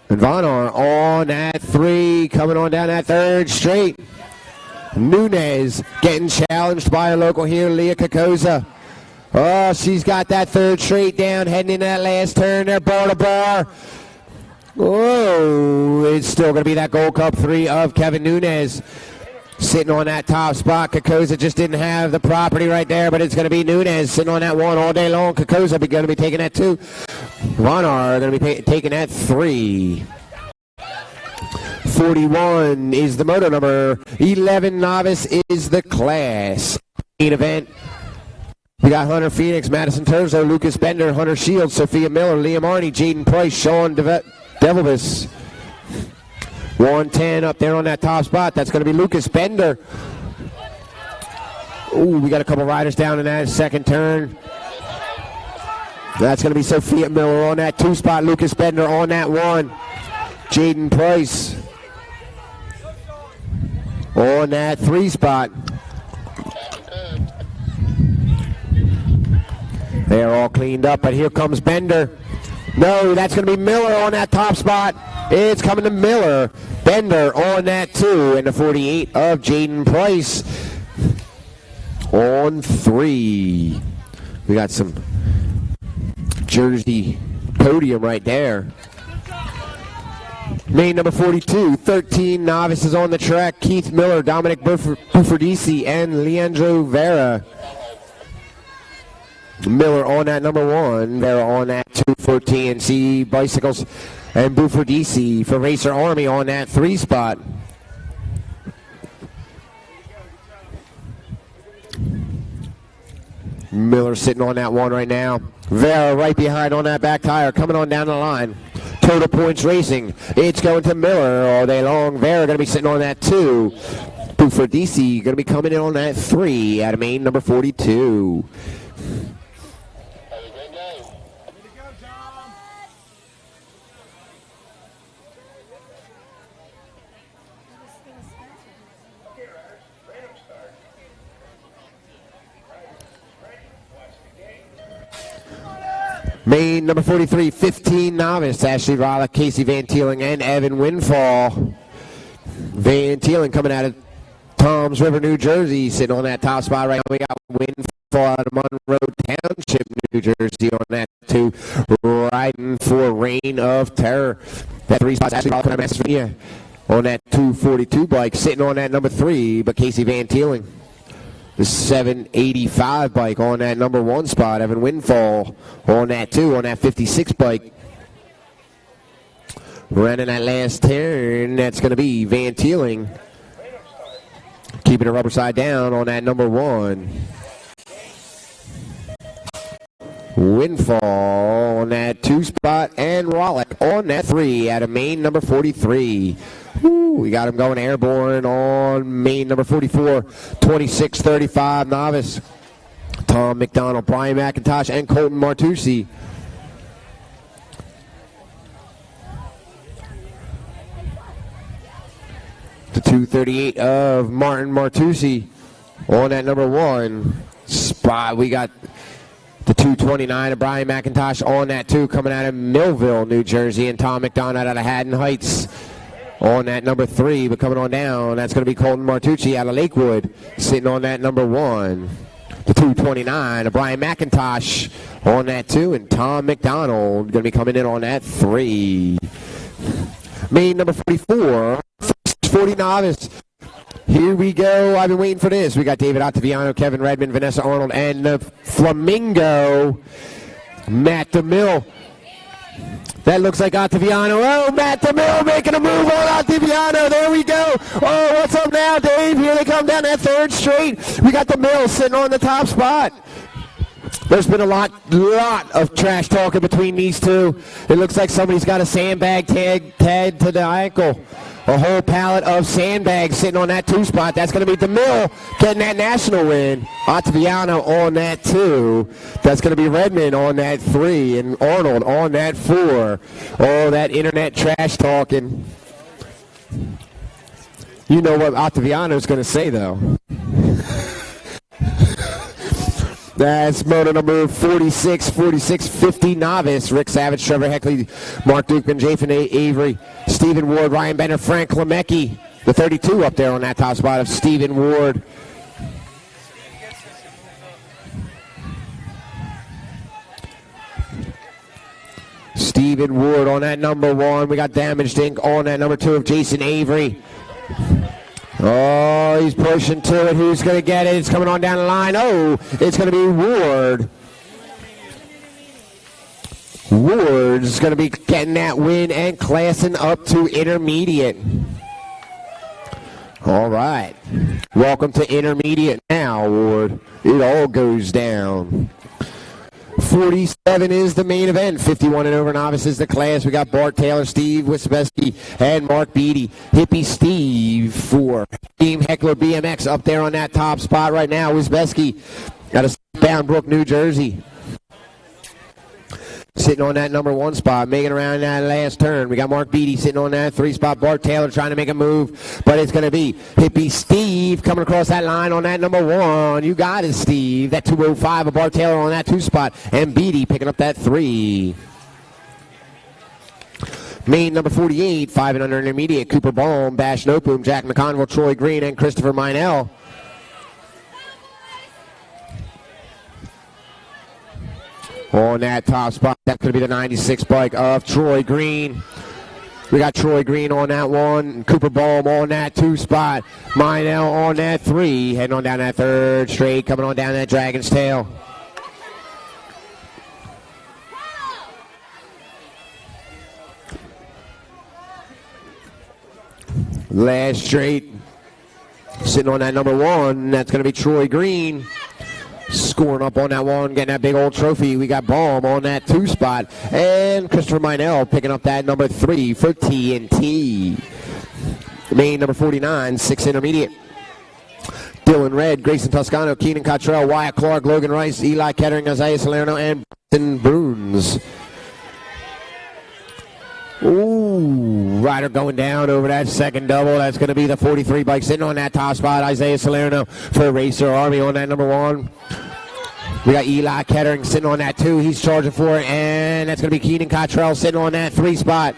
And Vonar on that 3 coming on down that 3rd straight. Nunez getting challenged by a local here, Leah Kokoza. Oh, she's got that 3rd straight down, heading into that last turn there, bar to bar. Oh, it's still going to be that Gold Cup 3 of Kevin Nunez. Sitting on that top spot. Kokoza just didn't have the property right there, but it's going to be Nunez sitting on that 1 all day long. Kokoza going to be taking that 2. Vonar going to be taking that 3. 41 is the moto number. 11 Novice is the class. Main event. We got Hunter Phoenix, Madison Terzo, Lucas Bender, Hunter Shields, Sophia Miller, Liam Arney, Jaden Price, Sean Devilbus. 110 up there on that top spot. That's going to be Lucas Bender. Ooh, we got a couple riders down in that 2nd turn. That's going to be Sophia Miller on that 2 spot. Lucas Bender on that 1. Jaden Price on that 3 spot. They're all cleaned up, but here comes Bender. No, that's going to be Miller on that top spot. It's coming to Miller. Bender on that 2, and the 48 of Jaden Price on 3. We got some Jersey podium right there. Main number 42, 13 novices on the track. Keith Miller, Dominic Bufordisi, and Leandro Vera. Miller on that number 1. Vera on that 2 for TNC Bicycles. And Bufordisi for Racer Army on that 3 spot. Miller sitting on that 1 right now. Vera right behind on that back tire, coming on down the line. Total points racing. It's going to Miller all day long. Vera going to be sitting on that 2. Bufordisi going to be coming in on that 3 out of main number 42. Main number 43, 15 novice. Ashley Rala, Casey Van Teeling, and Evan Winfall. Van Teeling coming out of Toms River, New Jersey, sitting on that top spot right now. We got Winfall out of Monroe Township, New Jersey on that 2. Riding for Reign of Terror. That 3 spots, Ashley Rala coming out of Pennsylvania on that 242 bike, sitting on that number 3, but Casey Van Teeling. The 785 bike on that number 1 spot. Evan Winfall on that 2, on that 56 bike. Running that last turn, that's going to be Van Teeling. Keeping the rubber side down on that number 1. Windfall on that 2 spot, and Rollick on that 3 out of main number 43. Woo, we got him going airborne on main number 44, 26-35 novice. Tom McDonald, Brian McIntosh, and Colton Martucci. The 238 of Martin Martucci on that number 1 spot. We got the 229 of Brian McIntosh on that 2 coming out of Millville, New Jersey, and Tom McDonald out of Haddon Heights on that number 3. But coming on down, that's going to be Colton Martucci out of Lakewood sitting on that number 1. The 229 of Brian McIntosh on that 2, and Tom McDonald going to be coming in on that 3. Main number 44, 40 novice. Here we go. I've been waiting for this. We got David Ottaviano, Kevin Redmond, Vanessa Arnold, and the Flamingo, Matt DeMille. That looks like Ottaviano. Oh, Matt DeMille making a move on Ottaviano. There we go. Oh, what's up now, Dave? Here they come down that 3rd straight. We got DeMille sitting on the top spot. There's been a lot of trash talking between these two. It looks like somebody's got a sandbag tagged to the ankle. A whole pallet of sandbags sitting on that 2 spot. That's going to be DeMille getting that national win. Ottaviano on that 2. That's going to be Redmond on that 3. And Arnold on that 4. Oh, that internet trash talking. You know what Ottaviano's going to say, though. That's motor number 46, 50 novice. Rick Savage, Trevor Heckley, Mark Dukeman, Jathan Avery, Stephen Ward, Ryan Bender, Frank Lemecki. The 32 up there on that top spot of Stephen Ward. Stephen Ward on that number 1. We got Damaged Inc. on that number 2 of Jason Avery. Oh, he's pushing to it. Who's going to get it? It's coming on down the line. Oh, it's going to be Ward. Ward's going to be getting that win and classing up to intermediate. All right. Welcome to intermediate now, Ward. It all goes down. 47 is the main event. 51 and over novice is the class. We got Bart Taylor, Steve Wisbeski, and Mark Beatty. Hippie Steve for Team Heckler BMX up there on that top spot right now. Wisbeski out of Boundbrook, New Jersey. Sitting on that number 1 spot, making around that last turn. We got Mark Beatty sitting on that 3 spot. Bart Taylor trying to make a move, but it's going to be Hippie Steve coming across that line on that number 1. You got it, Steve. That 205 of Bart Taylor on that 2 spot, and Beatty picking up that 3. Main number 48, 5 and under intermediate. Cooper Baum, Bash Nopum, Jack McConville, Troy Green, and Christopher Minell. On that top spot, that's going to be the 96 bike of Troy Green. We got Troy Green on that 1, Cooper Baum on that 2 spot, Minell on that 3, heading on down that 3rd straight, coming on down that Dragon's Tail. Last straight, sitting on that number 1, that's going to be Troy Green. Scoring up on that 1, getting that big old trophy. We got Baum on that 2 spot. And Christopher Minell picking up that number 3 for TNT. Main number 49, 6 intermediate. Dylan Red, Grayson Toscano, Keenan Cottrell, Wyatt Clark, Logan Rice, Eli Kettering, Isaiah Salerno, and Boston Bruns. Ooh, rider going down over that second double. That's going to be the 43 bike sitting on that top spot. Isaiah Salerno for Racer Army on that number 1. We got Eli Kettering sitting on that 2. He's charging for it. And that's going to be Keenan Cottrell sitting on that 3 spot.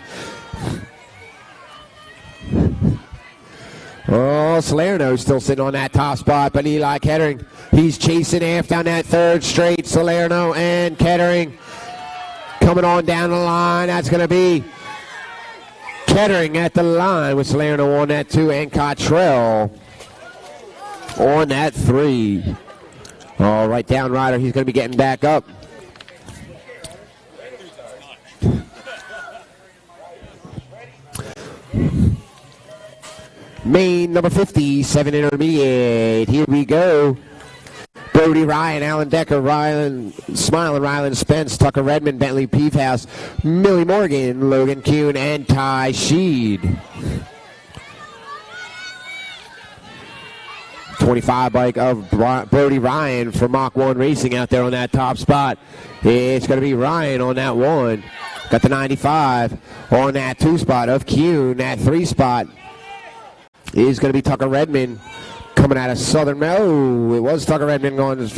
Oh, Salerno's still sitting on that top spot. But Eli Kettering, he's chasing after down that 3rd straight. Salerno and Kettering coming on down the line. That's going to be Kettering at the line with Salerno on that 2 and Cottrell on that 3. All right, down rider, he's going to be getting back up. Main number 50, 7 intermediate. Here we go. Brody Ryan, Alan Decker, Rylan, Smiling Rylan Spence, Tucker Redmond, Bentley Peefhouse, Millie Morgan, Logan Kuhn, and Ty Sheed. 25 bike of Brody Ryan for Mach 1 Racing out there on that top spot. It's going to be Ryan on that one. Got the 95 on that 2 spot of Kuhn. That 3 spot is going to be Tucker Redmond coming out of Southern Maryland. Oh, it was Tucker Redmond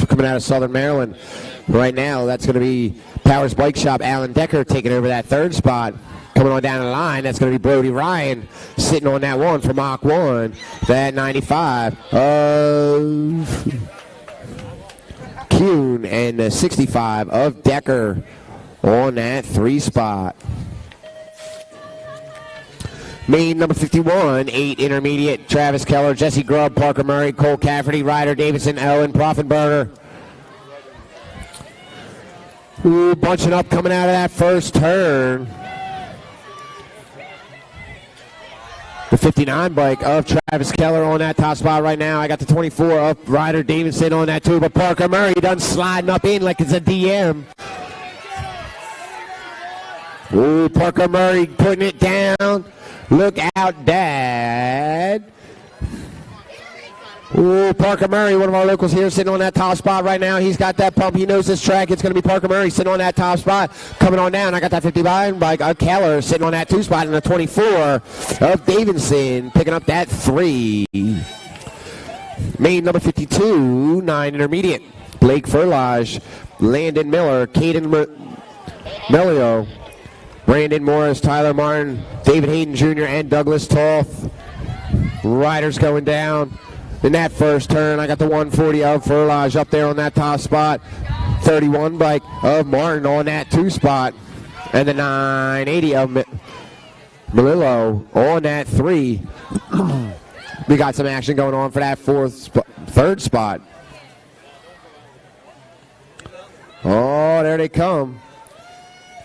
coming out of Southern Maryland. Right now, that's going to be Powers Bike Shop. Alan Decker taking over that 3rd spot. Coming on down the line, that's going to be Brody Ryan sitting on that one for Mach 1. That 95 of Kuhn and the 65 of Decker on that 3 spot. Main number 51, 8 intermediate, Travis Keller, Jesse Grubb, Parker Murray, Cole Cafferty, Ryder Davidson, Owen Profenberger. Ooh, bunching up coming out of that first turn. The 59 bike of Travis Keller on that top spot right now. I got the 24 of Ryder Davidson on that too, but Parker Murray done sliding up in like it's a DM. Ooh, Parker Murray putting it down. Look out, Dad. Ooh, Parker Murray, one of our locals here, sitting on that top spot right now. He's got that pump. He knows this track. It's going to be Parker Murray sitting on that top spot. Coming on down, I got that 59 bike of Keller sitting on that 2 spot, and the 24 of Davidson picking up that 3. Main number 52, 9 intermediate. Blake Furlage, Landon Miller, Caden Melio, Brandon Morris, Tyler Martin, David Hayden Jr., and Douglas Toth. Riders going down. In that first turn, I got the 140 of Furlage up there on that top spot. 31 bike of Martin on that 2 spot. And the 980 of Melillo on that 3. We got some action going on for that 3rd spot. Oh, there they come.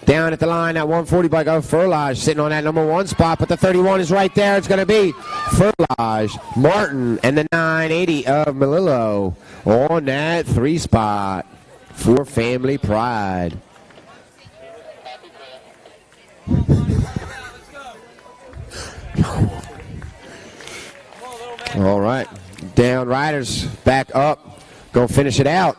Down at the line, that 140 bike of Furlage sitting on that number 1 spot, but the 31 is right there. It's going to be Furlage, Martin, and the 980 of Melillo on that 3 spot for Family Pride. All right, down riders, back up, go finish it out.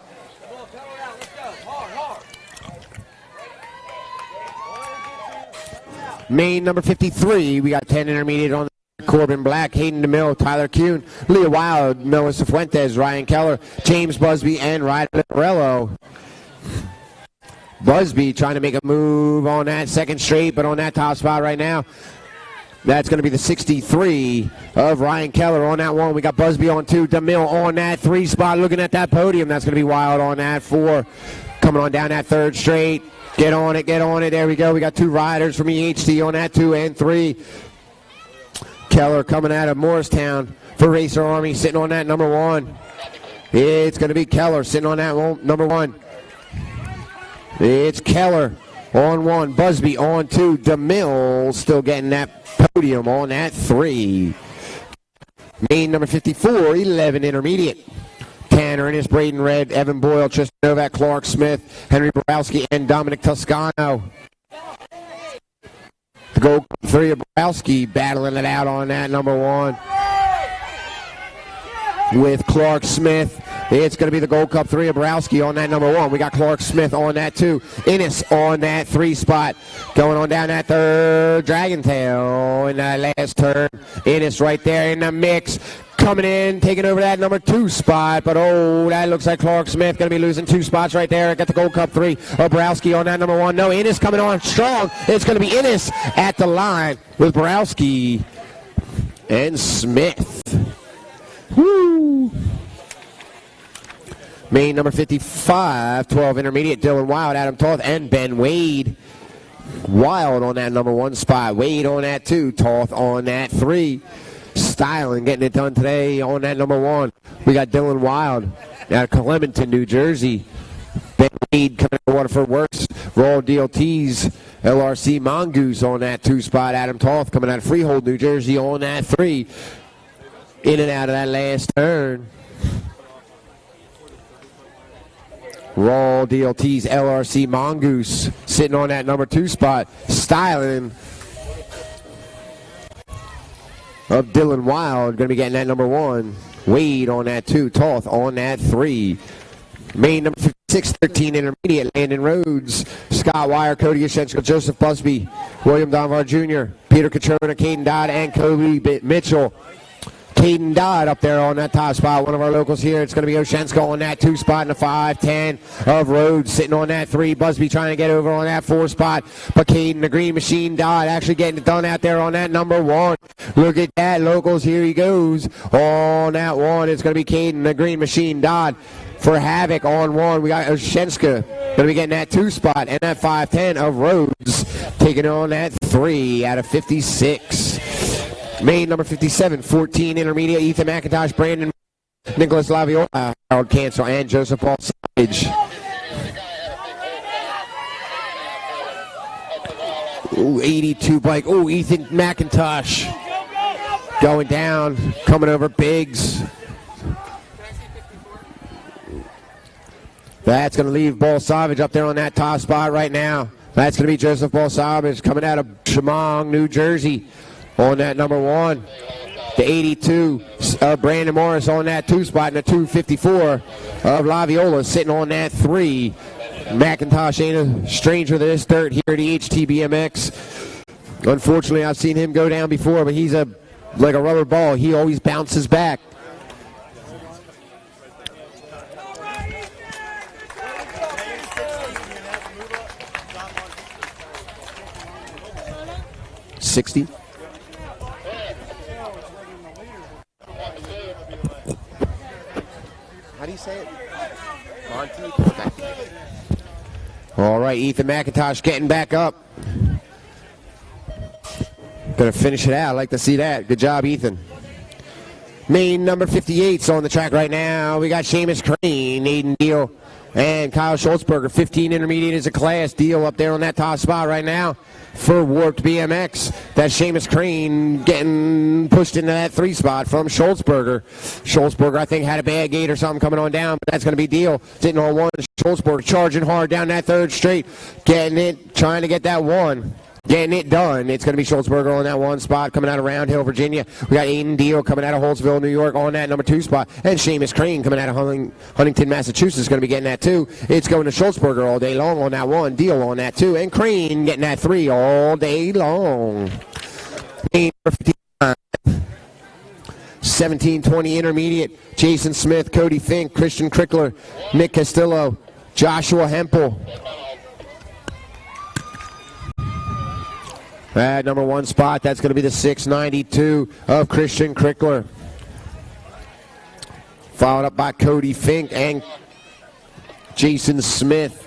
Main number 53, we got 10 intermediate on the Corbin Black, Hayden DeMille, Tyler Kuhn, Leah Wild, Melissa Fuentes, Ryan Keller, James Busby, and Ryder Morello. Busby trying to make a move on that 2nd straight, but on that top spot right now, that's going to be the 63 of Ryan Keller on that one. We got Busby on 2, DeMille on that 3 spot, looking at that podium. That's going to be Wild on that 4, coming on down that 3rd straight. Get on it, get on it. There we go. We got 2 riders from EHT on that 2 and 3. Keller coming out of Morristown for Racer Army, sitting on that number 1. It's going to be Keller sitting on that one, number 1. It's Keller on 1, Busby on 2, DeMille still getting that podium on that 3. Main number 54, 11 intermediate. Tanner Innes, Braden Red, Evan Boyle, Tristan Novak, Clark Smith, Henry Borowski, and Dominic Toscano. The Gold 3 of Borowski battling it out on that number 1 with Clark Smith. It's going to be the Gold Cup 3 of Borowski on that number 1. We got Clark Smith on that 2. Innes on that 3 spot. Going on down that 3rd Dragon Tail in that last turn. Innes right there in the mix. Coming in, taking over that number 2 spot, but oh, that looks like Clark Smith going to be losing 2 spots right there. Got the Gold Cup 3 of Borowski on that number 1. No, Innes coming on strong. It's going to be Innes at the line with Borowski and Smith. Woo! Main number 55, 12 intermediate, Dylan Wild, Adam Toth, and Ben Wade. Wild on that number 1 spot. Wade on that 2, Toth on that 3. Styling getting it done today on that number 1. We got Dylan Wild out of Clementon, New Jersey. Ben Wade coming to Waterford Works. Raw DLTs, LRC Mongoose on that 2 spot. Adam Toth coming out of Freehold, New Jersey on that 3. In and out of that last turn. Raw DLT's LRC Mongoose sitting on that number 2 spot. Styling of Dylan Wild going to be getting that number 1. Wade on that 2. Toth on that 3. Main number 56, 13 intermediate. Landon Rhodes, Scott Wire, Cody Yashenko, Joseph Busby, William Donvar Jr., Peter Catrona, Caden Dodd, and Kobe Mitchell. Caden Dodd up there on that top spot, one of our locals here. It's going to be Oshensko on that 2 spot in the 5-10 of Rhodes sitting on that 3. Busby trying to get over on that 4 spot, but Caden, the Green Machine Dodd, actually getting it done out there on that number 1. Look at that, locals, here he goes on that 1. It's going to be Caden, the Green Machine Dodd for Havoc on 1. We got Oshenska going to be getting that 2 spot, and that 5-10 of Rhodes taking on that 3 out of 56. Main number 57, 14 intermediate, Ethan McIntosh, Brandon, Nicholas Laviola, Harold Cancel, and Joseph Paul Savage. Ooh, 82 bike. Ooh, Ethan McIntosh going down, coming over Biggs. That's going to leave Ball Savage up there on that top spot right now. That's going to be Joseph Ball Savage coming out of Chemung, New Jersey. On that number 1, the 82 of Brandon Morris on that 2 spot, and the 254 of Laviola sitting on that 3. McIntosh ain't a stranger to this dirt here at the HTBMX. Unfortunately, I've seen him go down before, but he's like a rubber ball. He always bounces back. $60. How do you say it? Monteith? Okay. All right, Ethan McIntosh getting back up. Gonna finish it out. I'd like to see that. Good job, Ethan. Main number 58's on the track right now. We got Seamus Crane, Aiden Deal, and Kyle Schultzberger. 15 intermediate is a class. Deal up there on that top spot right now for Warped BMX. That's Seamus Crane getting pushed into that 3 spot from Schultzberger. Schultzberger, I think, had a bad gate or something coming on down, but that's going to be Deal. Sitting on 1. Schultzberger charging hard down that 3rd straight. Getting it, trying to get that 1. Getting it done. It's going to be Schultzberger on that 1 spot coming out of Round Hill, Virginia. We got Aiden Deal coming out of Holtzville, New York on that number 2 spot. And Seamus Crane coming out of Huntington, Massachusetts going to be getting that 2. It's going to Schultzberger all day long on that 1. Deal on that 2. And Crane getting that 3 all day long. 17-20 intermediate. Jason Smith, Cody Fink, Christian Crickler, Nick Castillo, Joshua Hempel. That number 1 spot, that's going to be the 692 of Christian Crickler. Followed up by Cody Fink and Jason Smith.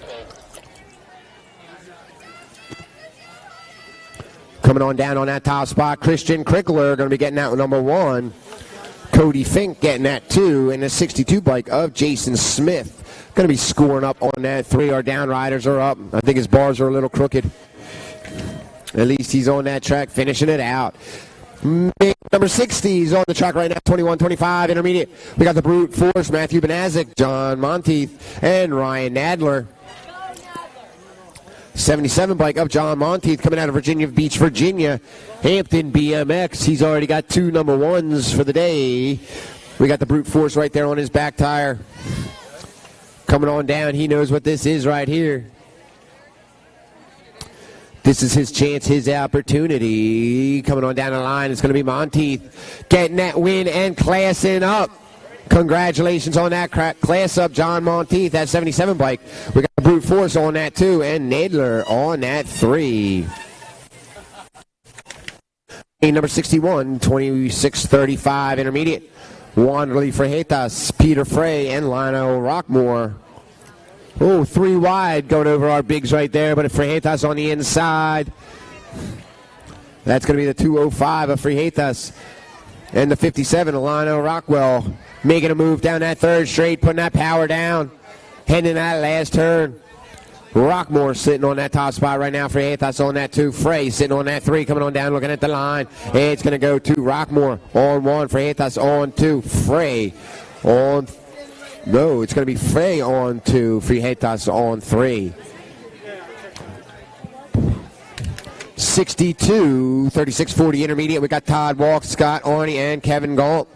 Coming on down on that top spot, Christian Crickler going to be getting that number 1. Cody Fink getting that 2, and the 62 bike of Jason Smith. Going to be scoring up on that 3. Our down riders are up. I think his bars are a little crooked. At least he's on that track, finishing it out. Number 60 is on the track right now, 21-25 intermediate. We got the Brute Force, Matthew Benazik, John Monteith, and Ryan Nadler. 77 bike of John Monteith coming out of Virginia Beach, Virginia. Hampton BMX. He's already got 2 number 1s for the day. We got the Brute Force right there on his back tire. Coming on down, he knows what this is right here. This is his chance, his opportunity. Coming on down the line, it's going to be Monteith getting that win and classing up. Congratulations on that class up, John Monteith. That 77 bike. We got Brute Force on that 2, and Nadler on that 3. Number 61, 26-35 intermediate. Wanderly Freitas, Peter Frey, and Lino Rockmore. Oh, 3 wide going over our bigs right there, but Freitas on the inside. That's going to be the 205 of Freitas. And the 57, Alano Rockwell, making a move down that 3rd straight, putting that power down, heading that last turn. Rockmore sitting on that top spot right now. Freitas on that 2. Frey sitting on that 3, coming on down, looking at the line. It's going to go to Rockmore on 1. Freitas on 2. Frey on No, it's going to be Frey on 2, Frijetas on 3. 62, 36-40 intermediate. We got Todd Walk, Scott Arney, and Kevin Galt.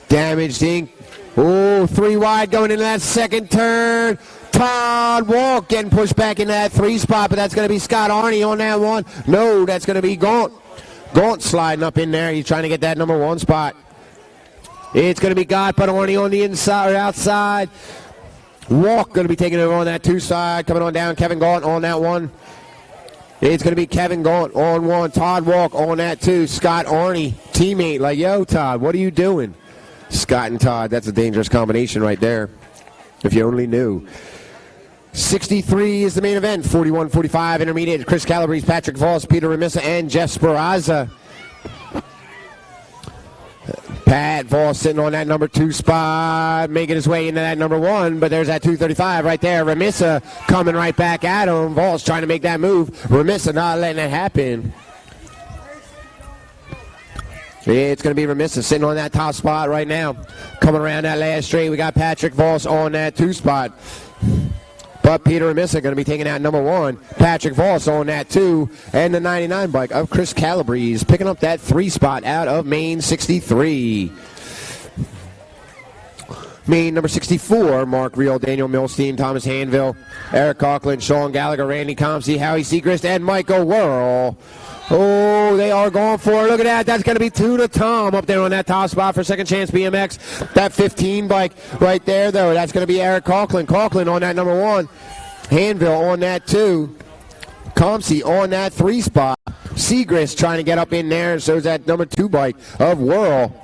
Damaged Inc. Oh, 3 wide going into that second turn. Todd Walk getting pushed back into that 3 spot, but that's going to be Scott Arney on that one. No, that's going to be Gaunt. Gaunt sliding up in there. He's trying to get that number 1 spot. It's going to be Gott, but Arney on the inside or outside. Walk going to be taking over on that 2 side. Coming on down, Kevin Gaunt on that 1. It's going to be Kevin Gaunt on 1. Todd Walk on that 2. Scott Arney, teammate, like, yo, Todd, what are you doing? Scott and Todd, that's a dangerous combination right there, if you only knew. 63 is the main event. 41-45 intermediate. Chris Calabrese, Patrick Voss, Peter Remissa, and Jeff Speranza. Pat Voss sitting on that number 2 spot, making his way into that number 1, but there's that 235 right there. Remissa coming right back at him. Voss trying to make that move. Remissa not letting it happen. It's going to be Remissa sitting on that top spot right now. Coming around that last straight, we got Patrick Voss on that 2 spot. But Peter Remissa going to be taking out number 1. Patrick Voss on that 2. And the 99 bike of Chris Calabrese picking up that 3 spot out of main 63. Main number 64, Mark Reel, Daniel Milstein, Thomas Hanville, Eric Coughlin, Sean Gallagher, Randy Comsey, Howie Segrist, and Michael Worrell. Oh, they are going for it. Look at that. That's going to be 2 to Tom up there on that top spot for Second Chance BMX. That 15 bike right there, though, that's going to be Eric Coughlin. Coughlin on that number 1. Hanville on that 2. Comsey on that 3 spot. Segrist trying to get up in there. So is that number 2 bike of Worrell.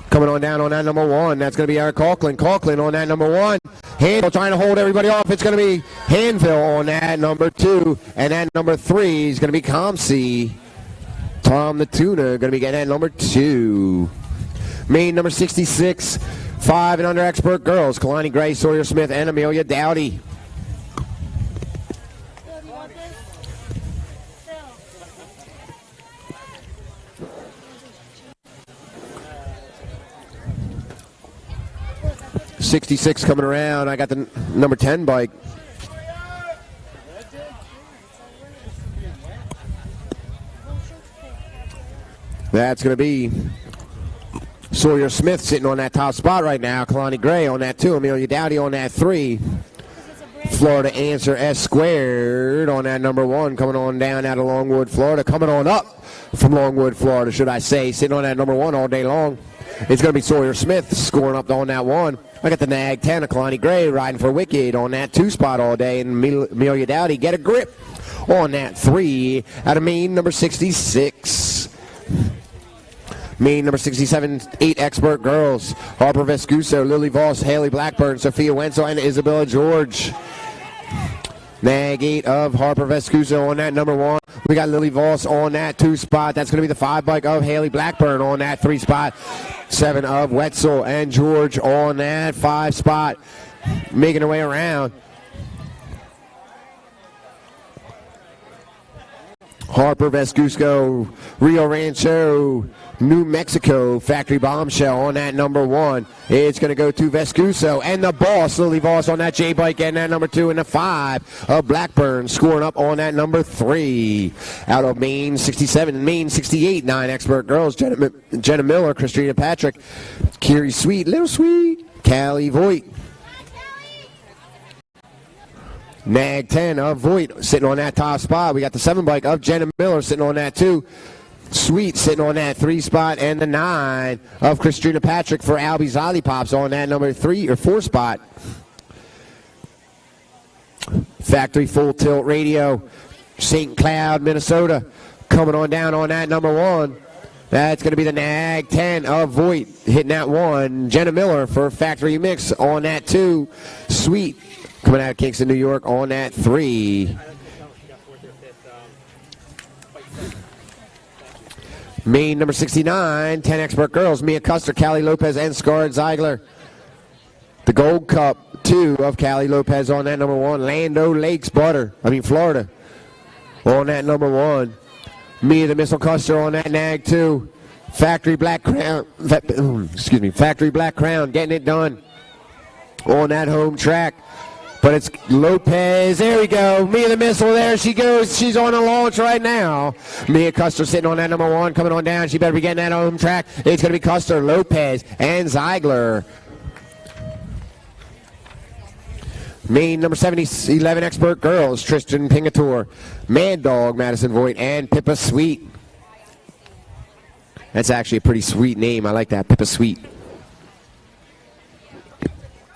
Coming on down on that number 1. That's going to be Eric Coughlin. Coughlin on that number 1. Hanville trying to hold everybody off. It's going to be Hanville on that number 2. And that number 3 is going to be Comsey. Tom the Tuner going to be getting that number 2. Main number 66. 5 and under expert girls. Kalani Gray, Sawyer Smith, and Amelia Dowdy. Phil, do you want this? Phil. 66 coming around. I got the number 10 bike. That's going to be Sawyer Smith sitting on that top spot right now. Kalani Gray on that 2. Amelia Dowdy on that 3. Florida Answer S Squared on that number 1. Coming on down out of Longwood, Florida. Coming on up from Longwood, Florida, should I say. Sitting on that number 1 all day long. It's going to be Sawyer Smith scoring up on that 1. I got the Nag 10 of Kalani Gray riding for Wicked on that 2 spot all day. And Amelia Dowdy get a grip on that 3 out of main number 66. Main number 67, 8 expert girls. Harper Vescuso, Lily Voss, Haley Blackburn, Sophia Wenzel, and Isabella George. Nag 8 of Harper Vescuso on that number 1. We got Lily Voss on that 2 spot. That's going to be the 5 bike of Haley Blackburn on that 3 spot. 7 of Wetzel and George on that 5 spot. Making her way around. Harper Vescuso, Rio Rancho, New Mexico, Factory Bombshell on that number 1. It's going to go to Vescuso and the boss, Lily Voss on that J-bike and that number 2 and the 5 of Blackburn scoring up on that number 3. Out of main 67 and main 68, 9 expert girls, Jenna Miller, Christina Patrick, Kiri Sweet, Little Sweet, Callie Voigt. Nag 10 of Voigt sitting on that top spot. We got the 7 bike of Jenna Miller sitting on that 2. Sweet sitting on that 3 spot, and the 9 of Christina Patrick for Albie's Lollipops on that number 3 or 4 spot. Factory Full Tilt Radio, St. Cloud, Minnesota, coming on down on that number 1. That's going to be the Nag 10 of Voigt hitting that 1. Jenna Miller for Factory Mix on that 2. Sweet coming out of Kingston, New York on that 3. Main number 69, 10 expert girls, Mia Custer, Callie Lopez, and Scarlett Ziegler. The Gold Cup 2 of Callie Lopez on that number 1. Lando Lakes, Florida on that number 1. Mia the Missile Custer on that Nag 2. Factory Black Crown, Factory Black Crown getting it done on that home track. But it's Lopez. There we go. Mia the Missile. There she goes. She's on a launch right now. Mia Custer sitting on that number 1. Coming on down. She better be getting that home track. It's going to be Custer, Lopez, and Ziegler. Main number 70, 11 Expert Girls. Tristan Pingator, Mad Dog, Madison Voigt, and Pippa Sweet. That's actually a pretty sweet name. I like that. Pippa Sweet.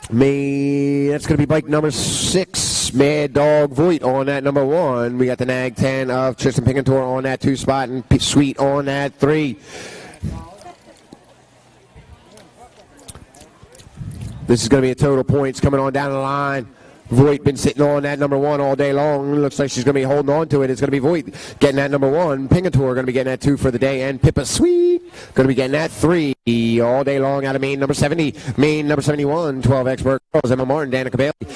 That's going to be bike number 6, Mad Dog Voigt on that number 1. We got the Nag 10 of Tristan Pingator on that 2 spot and Sweet on that 3. This is going to be a total points coming on down the line. Voigt been sitting on that number 1 all day long. Looks like she's going to be holding on to it. It's going to be Voigt getting that number 1. Pingator going to be getting that 2 for the day. And Pippa Sweet going to be getting that 3 all day long out of main number 70. Main number 71, 12 Expert Girls. Emma Martin, Danica Bailey,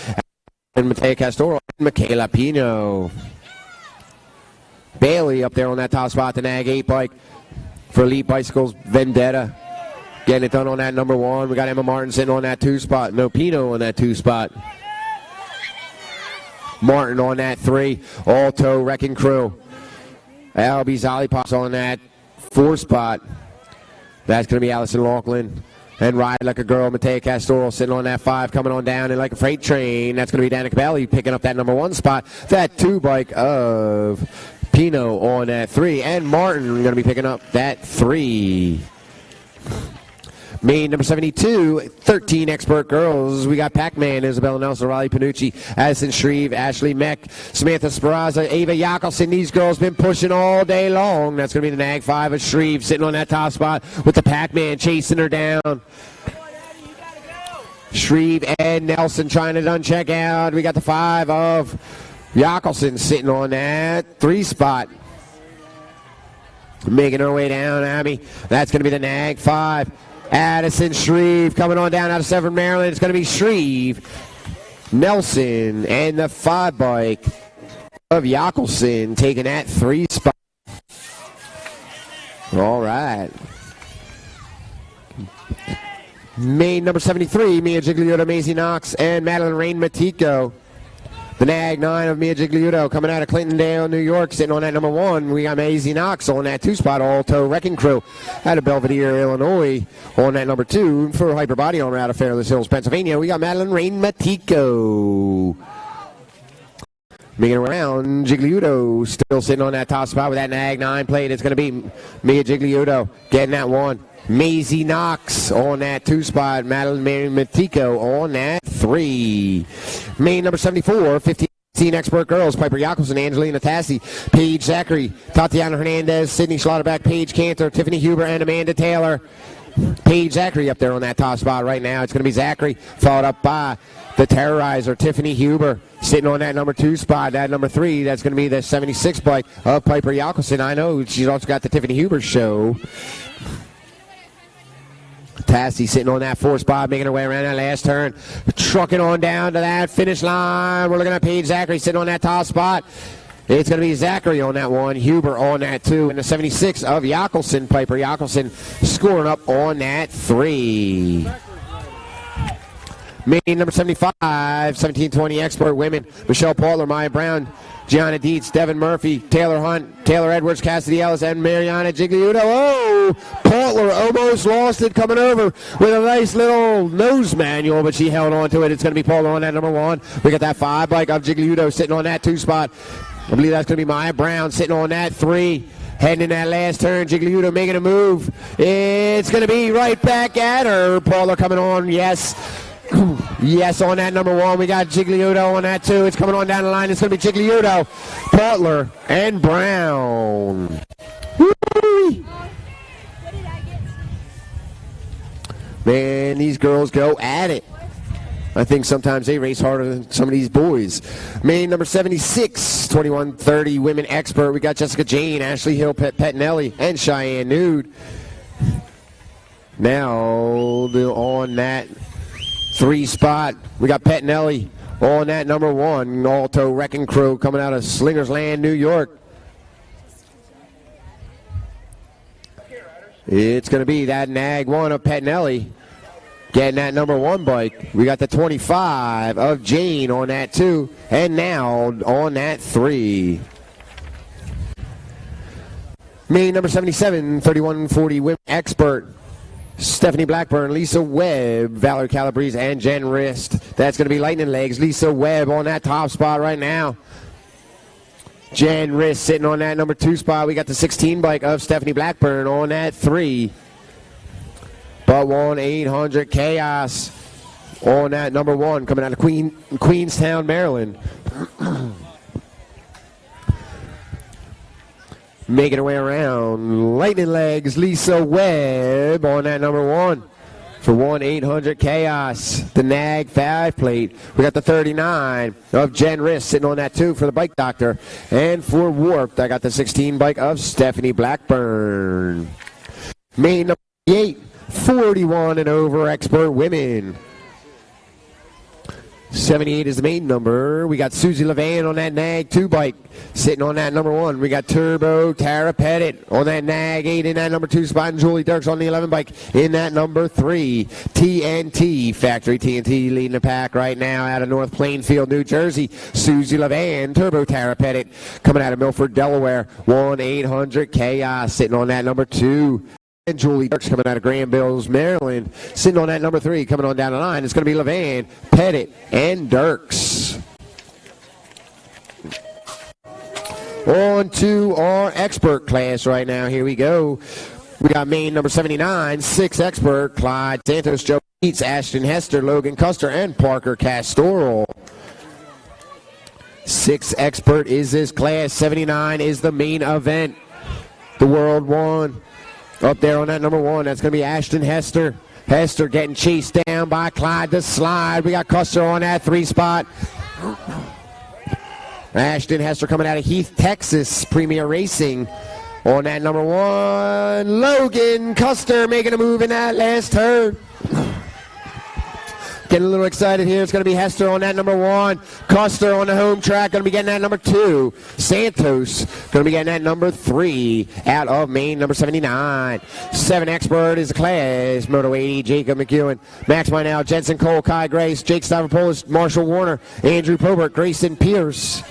and Matea Castoro, and Michaela Pino. Bailey up there on that top spot, the Nag 8 bike for Elite Bicycles, Vendetta. Getting it done on that number 1. We got Emma Martin sitting on that 2 spot. No Pino on that 2 spot. Martin on that 3. Alto Wrecking Crew. Albie Zollipops on that 4 spot. That's going to be Allison Laughlin. And Ride Like a Girl, Matea Castoro sitting on that 5, coming on down and like a freight train. That's going to be Danica Bailey picking up that number 1 spot. That 2 bike of Pino on that 3. And Martin going to be picking up that 3. Main number 72, 13 Expert Girls. We got Pac-Man, Isabella Nelson, Riley Panucci, Addison Shreve, Ashley Meck, Samantha Speraza, Ava Yakelson. These girls been pushing all day long. That's going to be the Nag 5 of Shreve sitting on that top spot with the Pac-Man chasing her down. Shreve and Nelson trying to done check out. We got the 5 of Yakelson sitting on that 3 spot. Making her way down, Abby. That's going to be the Nag 5. Addison Shreve coming on down out of Severn, Maryland. It's going to be Shreve, Nelson, and the 5 bike of Yakelson taking that 3 spot. All right. Main number 73, Mia Gigliotto, Maisie Knox, and Madeline Rain Matico. The Nag 9 of Mia Gigliotto coming out of Clintondale, New York, sitting on that number 1. We got Maisie Knox on that 2 spot, Alto Wrecking Crew out of Belvedere, Illinois, on that number 2. For Hyper Body Armor out of Fairless Hills, Pennsylvania, we got Madeline Rain Matico. Making around, Gigliotto still sitting on that top spot with that Nag 9 plate. It's going to be Mia Gigliotto getting that 1. Maisie Knox on that 2 spot. Madeline Matico on that 3. Main number 74, 15 Expert Girls. Piper Yakelson, Angelina Tassi, Paige Zachary, Tatiana Hernandez, Sydney Schlotterbeck, Paige Cantor, Tiffany Huber, and Amanda Taylor. Paige Zachary up there on that top spot right now. It's going to be Zachary, followed up by the Terrorizer, Tiffany Huber, sitting on that number 2 spot. That number 3, that's going to be the 76 bike of Piper Yakelson. I know she's also got the Tiffany Huber show. Tassie sitting on that 4 spot, making her way around that last turn, trucking on down to that finish line. We're looking at Paige Zachary sitting on that top spot. It's going to be Zachary on that 1, Huber on that 2, and the 76 of Yakelson, Piper Yakelson, scoring up on that 3. Main number 75, 1720 Expert Women, Michelle Paulter, Maya Brown, Gianna Dietz, Devin Murphy, Taylor Hunt, Taylor Edwards, Cassidy Ellis, and Mariana Gigliotto. Oh, Paulter almost lost it coming over with a nice little nose manual, but she held on to it. It's going to be Paulter on that number 1. We got that 5 bike of Gigliotto sitting on that 2 spot. I believe that's going to be Maya Brown sitting on that 3. Heading in that last turn, Gigliotto making a move. It's going to be right back at her. Paulter coming on, yes. Yes, on that number 1. We got Gigliotto on that 2. It's coming on down the line. It's going to be Gigliotto, Paulter, and Brown. Woo-wee. Man, these girls go at it. I think sometimes they race harder than some of these boys. Main number 76, 2130 Women Expert. We got Jessica Jane, Ashley Hill, Pettinelli, and Cheyenne Nude. Now, on that 3 spot, we got Pettinelli on that number 1. Alto Wrecking Crew coming out of Slinger's Land, New York. It's going to be that Nag 1 of Pettinelli getting that number 1 bike. We got the 25 of Jane on that 2, and now on that 3. Main number 77, 3140 Women Expert. Stephanie Blackburn, Lisa Webb, Valerie Calabrese, and Jen Rist. That's going to be Lightning Legs. Lisa Webb on that top spot right now. Jen Rist sitting on that number 2 spot. We got the 16 bike of Stephanie Blackburn on that 3. But 1-800 Chaos on that number 1 coming out of Queenstown, Maryland. Making her way around, Lightning Legs, Lisa Webb on that number 1 for 1-800 Chaos. The Nag 5 plate. We got the 39 of Jen Rist sitting on that 2 for the Bike Doctor. And for Warped, I got the 16 bike of Stephanie Blackburn. Main number 8, 41 and over Expert Women. 78 is the main number. We got Susie Levan on that Nag 2 bike sitting on that number 1. We got Turbo Tara Pettit on that Nag 8 in that number 2 spot, and Julie Dirks on the 11 bike in that number 3. TNT, Factory TNT leading the pack right now out of North Plainfield, New Jersey. Susie Levan, Turbo Tara Pettit coming out of Milford, Delaware. 1-800 Chaos sitting on that number 2. And Julie Dirks coming out of Granville, Maryland, sitting on that number 3, coming on down the line. It's going to be Levan, Pettit, and Dirks. On to our expert class right now. Here we go. We got main number 79, 6 expert, Clyde Santos, Joe Eats, Ashton Hester, Logan Custer, and Parker Castoral. 6 expert is this class. 79 is the main event. The World 1. Up there on that number 1, that's going to be Ashton Hester. Hester getting chased down by Clyde the Slide. We got Custer on that 3 spot. Ashton Hester coming out of Heath, Texas, Premier Racing. On that number 1, Logan Custer making a move in that last turn. Getting a little excited here. It's going to be Hester on that number 1. Custer on the home track. Going to be getting that number 2. Santos going to be getting that number 3 out of main number 79. 7 expert is the class. Moto 80, Jacob McEwen, Max Minell, Jensen Cole, Kai Grace, Jake Stavropoulos, Marshall Warner, Andrew Probert, Grayson Pierce.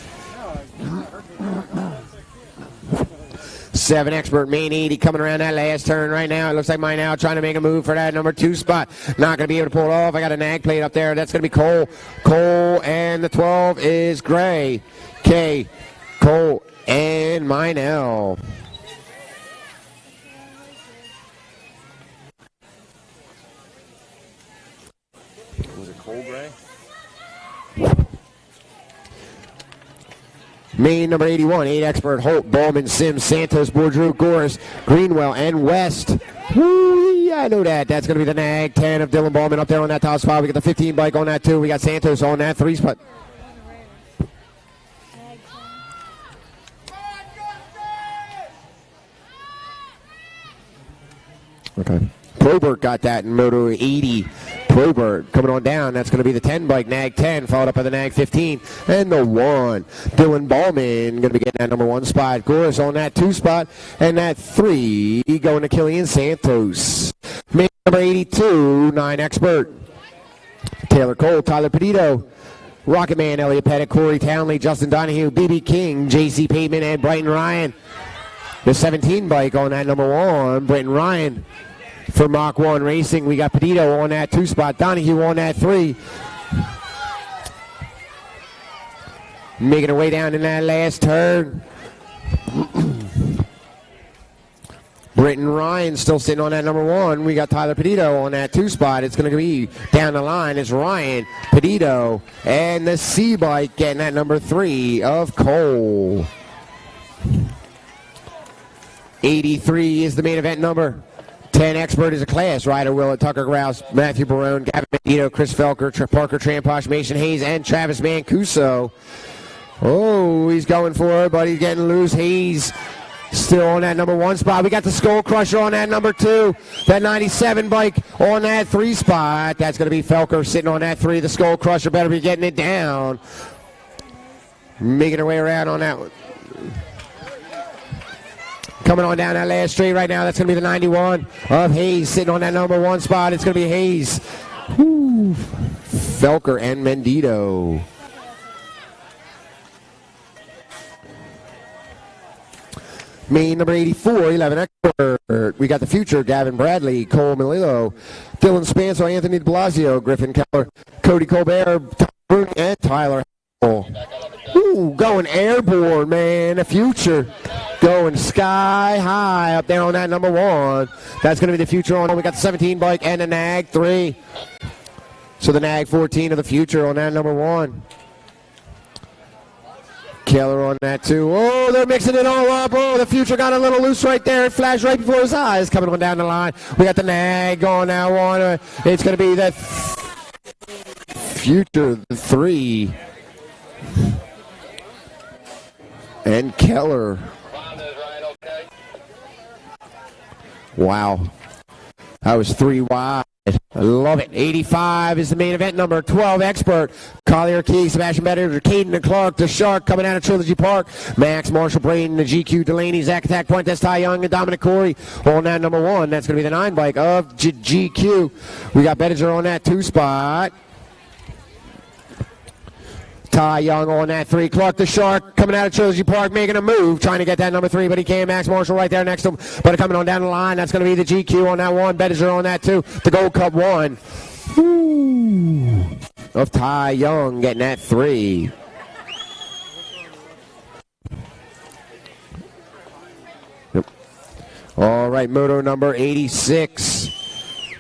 7 expert, main 80 coming around that last turn right now. It looks like Minell trying to make a move for that number 2 spot. Not going to be able to pull it off. I got a Nag plate up there. That's going to be Cole. Cole, and the 12 is Gray. K, Cole, and Minell. Was it Cole Gray? Main number 81, 8 expert, Holt, Bowman, Sims, Santos, Bourdreau, Goris, Greenwell, and West. Woo, yeah, I know that. That's going to be the Nag 10 of Dylan Bowman up there on that top spot. We got the 15 bike on that too. We got Santos on that 3 spot. Okay. Probert got that in Moto 80. Probert coming on down. That's going to be the 10 bike, Nag 10, followed up by the Nag 15. And the 1, Dylan Ballman, going to be getting that number 1 spot. Goris on that 2 spot. And that 3 going to Killian Santos. Main number 82, 9 expert. Taylor Cole, Tyler Petito, Rocket Man, Elliot Pettit, Corey Townley, Justin Donahue, BB King, JC Pavement, and Brighton Ryan. The 17 bike on that number 1, Brighton Ryan. For Mach 1 Racing, we got Petito on that 2 spot, Donahue on that 3. Making her way down in that last turn. Britton Ryan still sitting on that number 1. We got Tyler Petito on that 2 spot. It's going to be down the line. It's Ryan, Petito, and the C-Bike getting that number 3 of Cole. 83 is the main event number. 10 expert is a class. Ryder Willett, Tucker Grouse, Matthew Barone, Gavin Medito, Chris Felker, Parker Tramposh, Mason Hayes, and Travis Mancuso. Oh, he's going for it, but he's getting loose. Hayes still on that number 1 spot. We got the Skull Crusher on that number 2. That 97 bike on that 3 spot. That's going to be Felker sitting on that 3. The Skull Crusher better be getting it down. Making her way around on that one. Coming on down that last straight right now, that's going to be the 91 of Hayes sitting on that number 1 spot. It's going to be Hayes, woo, Felker, and Mendito. Main number 84, 11 expert. We got the future, Gavin Bradley, Cole Melillo, Dylan Spanso, Anthony de Blasio, Griffin Keller, Cody Colbert, Tom Bruni, and Tyler Howell. Ooh, going airborne, man. The future going sky high up there on that number 1. That's going to be the future on. We got the 17 bike and the Nag 3. So the Nag 14 of the future on that number 1. Keller on that too. Oh, they're mixing it all up. Oh, the future got a little loose right there. It flashed right before his eyes. Coming on down the line. We got the Nag going now on. It's going to be the future, the 3. And Keller. Wow. That was 3 wide. I love it. 85 is the main event number. 12 expert. Collier Key, Sebastian Better, Caden and Clark, the Shark coming out of Trilogy Park. Max, Marshall, Braden, the GQ, Delaney, Zach Attack, Pointes, Ty Young, and Dominic Corey on that number 1. That's going to be the 9 bike of GQ. We got Bettinger on that 2 spot. Ty Young on that 3. Clark the Shark coming out of Trilogy Park, making a move, trying to get that number 3, but he can't. Max Marshall right there next to him. But coming on down the line, that's going to be the GQ on that 1. Bettinger on that 2. The Gold Cup 1. Ooh. Of Ty Young getting that 3. Yep. All right, moto number 86.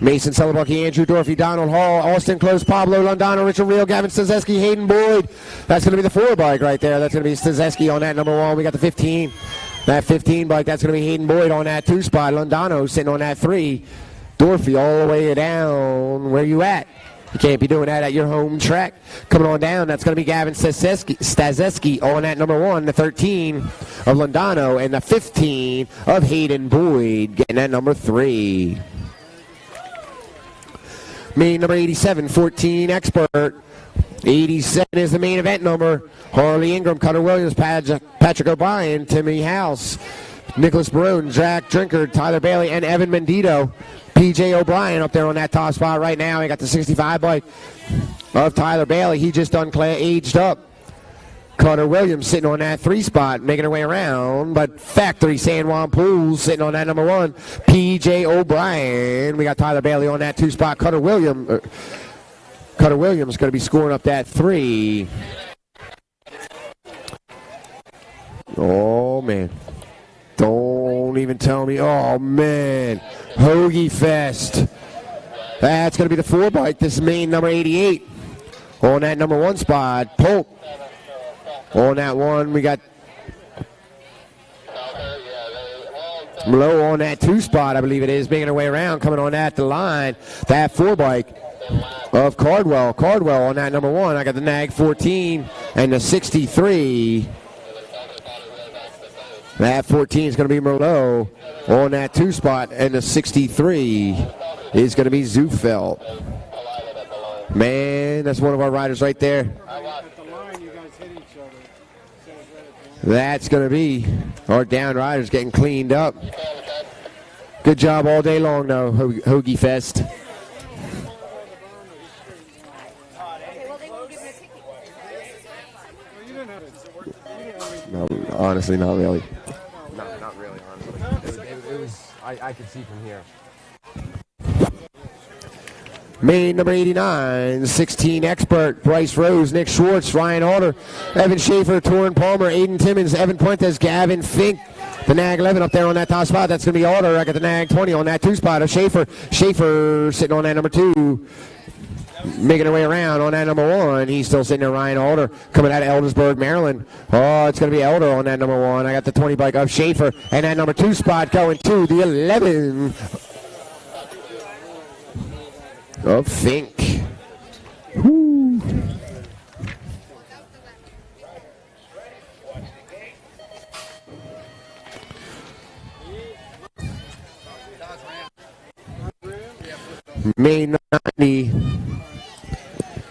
Mason Celebucky, Andrew Dorothy, Donald Hall, Austin Close, Pablo Londano, Richard Real, Gavin Stazeski, Hayden Boyd. That's going to be the 4 bike right there. That's going to be Stazeski on that number 1. We got the 15. That 15 bike, that's going to be Hayden Boyd on that 2 spot. Londano sitting on that 3. Dorothy all the way down. Where you at? You can't be doing that at your home track. Coming on down, that's going to be Gavin Stazeski on that number 1. The 13 of Londano and the 15 of Hayden Boyd getting that number 3. Main number 87, 14 expert. 87 is the main event number. Harley Ingram, Cutter Williams, Patrick O'Brien, Timmy House, Nicholas Barone, Jack Drinker, Tyler Bailey, and Evan Mendito. PJ O'Brien up there on that top spot right now. He got the 65 bike of Tyler Bailey. He just aged up. Cutter Williams sitting on that 3 spot, making her way around. But Factory San Juan Pools sitting on that number 1. PJ O'Brien. We got Tyler Bailey on that 2 spot. Cutter Williams going to be scoring up that 3. Oh, man. Don't even tell me. Oh, man. Hoagie Fest. That's going to be the 4 bike. This is main number 88. On that number 1 spot, Polk. On that 1, we got Low on that 2 spot, I believe it is, making her way around, coming on at the line. That 4 bike of Cardwell. Cardwell on that number 1. I got the Nag 14 and the 63. That 14 is going to be Merlot on that 2 spot, and the 63 is going to be Zufeld. Man, that's one of our riders right there. That's going to be our down riders getting cleaned up. Good job all day long, though, Hoagie Fest. No, honestly, not really. Not really, honestly. It was I could see from here. Main number 89, 16 expert, Bryce Rose, Nick Schwartz, Ryan Alder, Evan Schaefer, Torrin Palmer, Aiden Timmons, Evan Puentes, Gavin Fink. The Nag 11 up there on that top spot. That's going to be Alder. I got the Nag 20 on that 2 spot of Schaefer. Schaefer sitting on that number 2. Making her way around on that number 1. He's still sitting there, Ryan Alder, coming out of Eldersburg, Maryland. Oh, it's going to be Elder on that number 1. I got the 20 bike of Schaefer. And that number 2 spot going to the 11 of Fink. Woo. Main 90.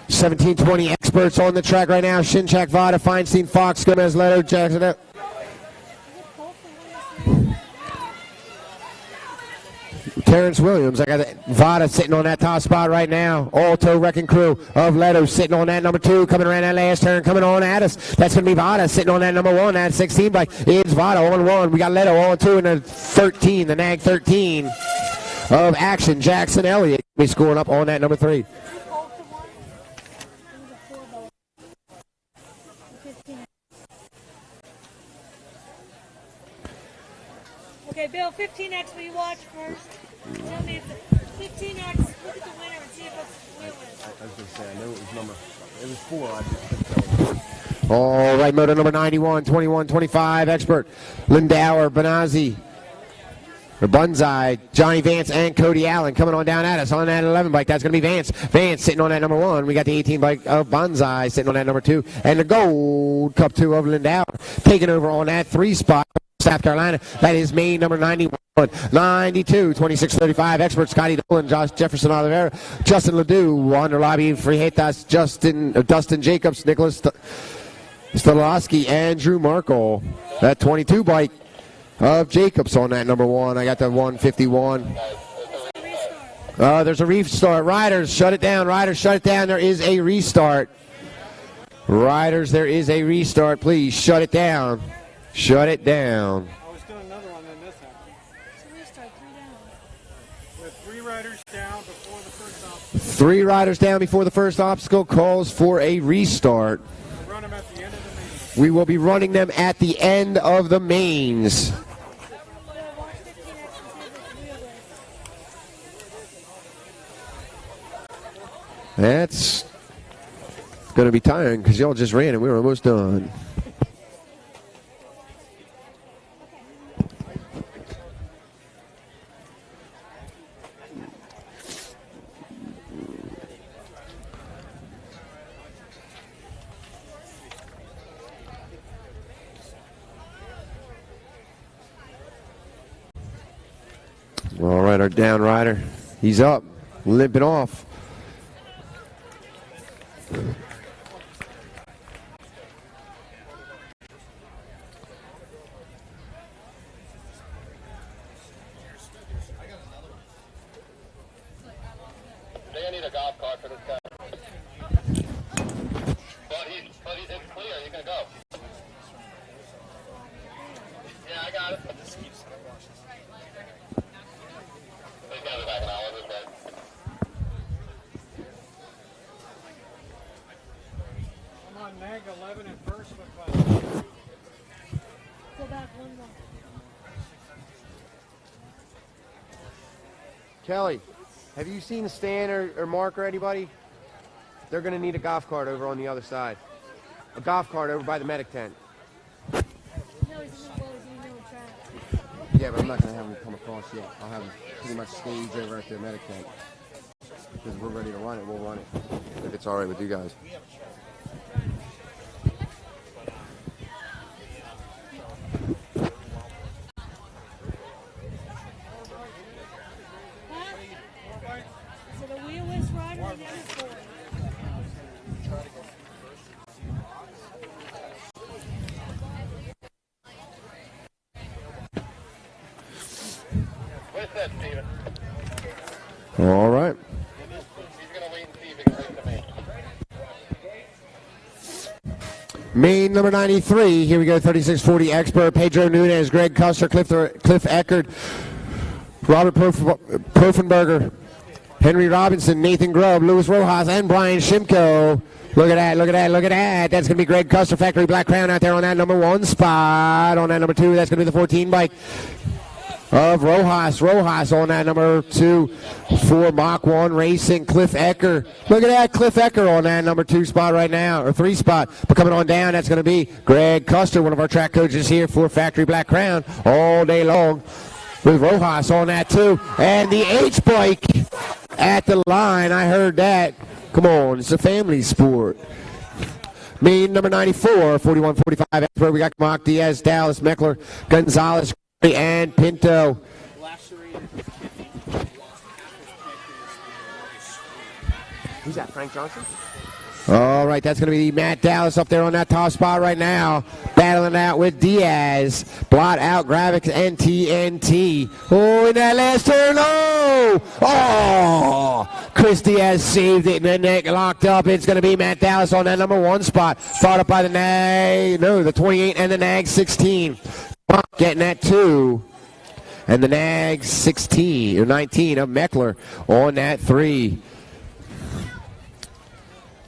1720 experts on the track right now. Shinchak, Vada, Feinstein, Fox, Gomez, Leto, Jackson. Terrence Williams. I got Vada sitting on that top spot right now. Alto Wrecking Crew of Leto sitting on that number 2, coming around that last turn, coming on at us. That's going to be Vada sitting on that number 1. That 16 bike is Vada on 1. We got Leto on 2 and the 13, the Nag 13 of Action. Jackson Elliott be scoring up on that number 3. Okay, Bill, 15X, will you watch first? Tell me if the 15X, look at the winner and see if it's wheelers. I was going to say, I know it was number, it was 4. I just couldn't tell. All right, motor number 91, 21, 25, expert. Lindauer, Benazzi, or Bunzai, Johnny Vance, and Cody Allen coming on down at us on that 11 bike. That's going to be Vance. Vance sitting on that number 1. We got the 18 bike of Bunzai sitting on that number 2. And the Gold Cup 2 of Lindauer taking over on that 3 spot. South Carolina. That is Maine number 91, 92, 2635. Expert Scotty Dolan, Josh Jefferson Oliveira, Justin Ledoux, Wander Lobby, Frijetas, Dustin Jacobs, Nicholas Stolowski, and Drew Markle. That 22 bike of Jacobs on that number 1. I got the 151. There's a restart. Riders, shut it down. Riders, shut it down. There is a restart. Riders, there is a restart. Please shut it down. Shut it down. I was doing another one and this happened. So restart, 3 down. With 3 riders down before the first obstacle. 3 riders down before the first obstacle calls for a restart. We'll run them at the end of the main. We will be running them at the end of the mains. Bill, watch 15X and see if it's wheelers. That's going to be tiring because y'all just ran and we were almost done. All right, our down rider, he's up, limping off. They need a golf cart for this guy. But it's clear, you can go. Yeah, I got it. I'm on Nag 11 and first with class. Go back 1 more. Kelly, have you seen Stan or Mark or anybody? They're going to need a golf cart over on the other side. A golf cart over by the medic tent. No, he's in the middle track. Yeah, but I'm not going to have them come across yet. I'll have them pretty much stage over at the medic tent. Because if we're ready to run it, we'll run it. If it's all right with you guys. Is it a wheelless rider or never forward? Where's that, Steven? All right. He's going to wait and see if he can break the main. Main number 93. Here we go. 3640 expert. Pedro Nunez, Greg Custer, Cliff Eckert, Robert Profenberger, Henry Robinson, Nathan Grubb, Louis Rojas, and Brian Shimko. Look at that, look at that, look at that. That's going to be Greg Custer, Factory Black Crown out there on that number 1 spot. On that number 2, that's going to be the 14 bike of Rojas. Rojas on that number 2 for Mach 1 Racing. Cliff Ecker. Look at that, Cliff Ecker on that number 2 spot right now, or 3 spot. But coming on down, that's going to be Greg Custer, one of our track coaches here for Factory Black Crown all day long. With Rojas on that too. And the H bike at the line. I heard that. Come on, it's a family sport. Main number 94, 41-45 expert. We got Mark Diaz, Dallas, Meckler, Gonzalez, and Pinto. Who's that, Frank Johnson? All right, that's going to be Matt Dallas up there on that top spot right now. Battling out with Diaz. Blot out Gravix and TNT. Oh, in that last turn, oh! Chris Diaz saved it, and then neck locked up. It's going to be Matt Dallas on that number 1 spot. Followed up by the Nag, the 28 and the Nag 16. Getting that 2. And the Nag 16, or 19 of Meckler on that 3.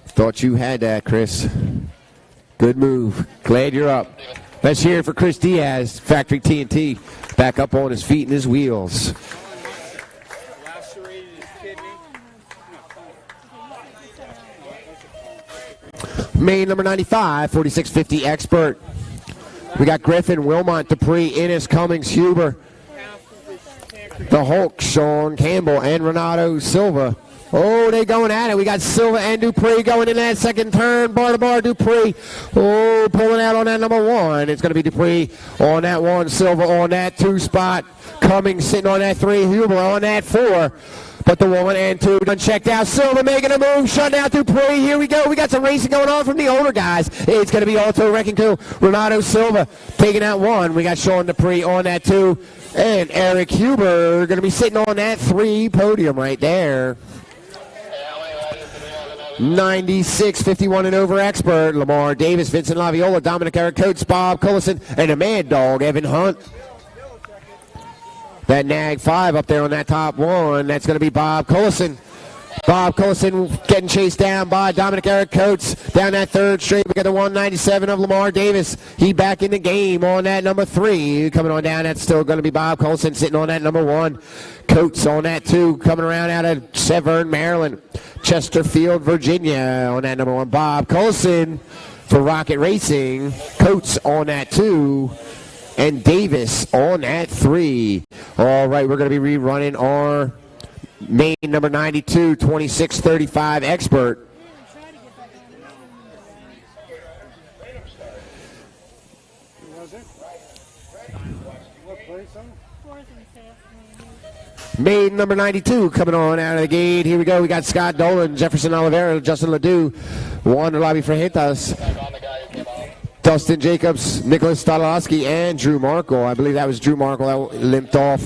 Thought you had that, Chris. Good move. Glad you're up. Let's hear it for Chris Diaz, Factory TNT, back up on his feet and his wheels. Main number 95, 4650 Expert. We got Griffin, Wilmot, Dupree, Innes, Cummings, Huber, the Hulk, Sean Campbell, and Renato Silva. Oh, they going at it. We got Silva and Dupree going in that second turn. Bar to bar, Dupree. Oh, pulling out on that number 1. It's going to be Dupree on that 1. Silva on that 2 spot. Cummings sitting on that 3. Huber on that 4. But the 1 and 2 done checked out. Silva making a move. Shutting out Dupree. Here we go. We got some racing going on from the older guys. It's going to be Alto Wrecking Crew. Renato Silva taking out 1. We got Sean Dupree on that 2. And Eric Huber going to be sitting on that 3 podium right there. 96, 51 and over Expert. Lamar Davis, Vincent Laviola, Dominic Eric Coates, Bob Cullison, and a Mad Dog, Evan Hunt. That Nag 5 up there on that top 1. That's going to be Bob Cullison. Bob Cullison getting chased down by Dominic Eric Coates down that 3rd straight. We got the 197 of Lamar Davis. He back in the game on that number 3. Coming on down, that's still going to be Bob Cullison sitting on that number 1. Coates on that 2. Coming around out of Severn, Maryland. Chesterfield, Virginia on that number 1. Bob Cullison for Rocket Racing. Coates on that 2. And Davis on that 3. All right, we're going to be rerunning our main number 92, 2635 Expert. Main number 92 coming on out of the gate. Here we go. We got Scott Dolan, Jefferson Oliveira, Justin Ledoux, Wander Lobby for Hintas, Dustin Jacobs, Nicholas Stadlowski, and Drew Markle. I believe that was Drew Markle that limped off.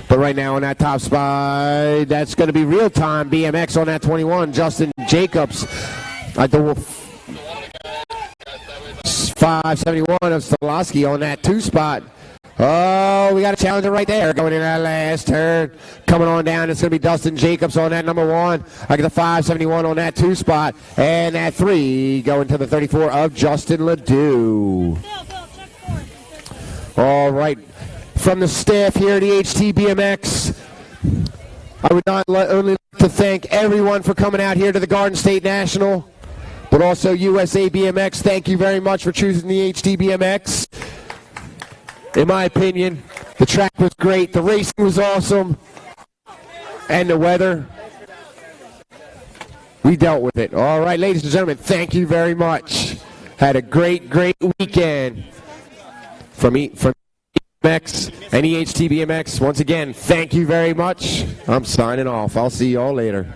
But right now on that top spot, that's going to be real time BMX on that 21. Justin Jacobs. The 571 of Stadlowski on that 2 spot. Oh, we got a challenger right there going in that last turn. Coming on down, it's going to be Dustin Jacobs on that number 1. I got the 571 on that 2 spot. And that 3 going to the 34 of Justin Ledoux. All right. From the staff here at EHT BMX, I would not only like to thank everyone for coming out here to the Garden State National, but also USA BMX. Thank you very much for choosing the EHT BMX. In my opinion, the track was great, the racing was awesome, and the weather, we dealt with it. All right, ladies and gentlemen, thank you very much. Had a great, great weekend from BMX and EHT BMX. Once again, thank you very much. I'm signing off. I'll see you all later.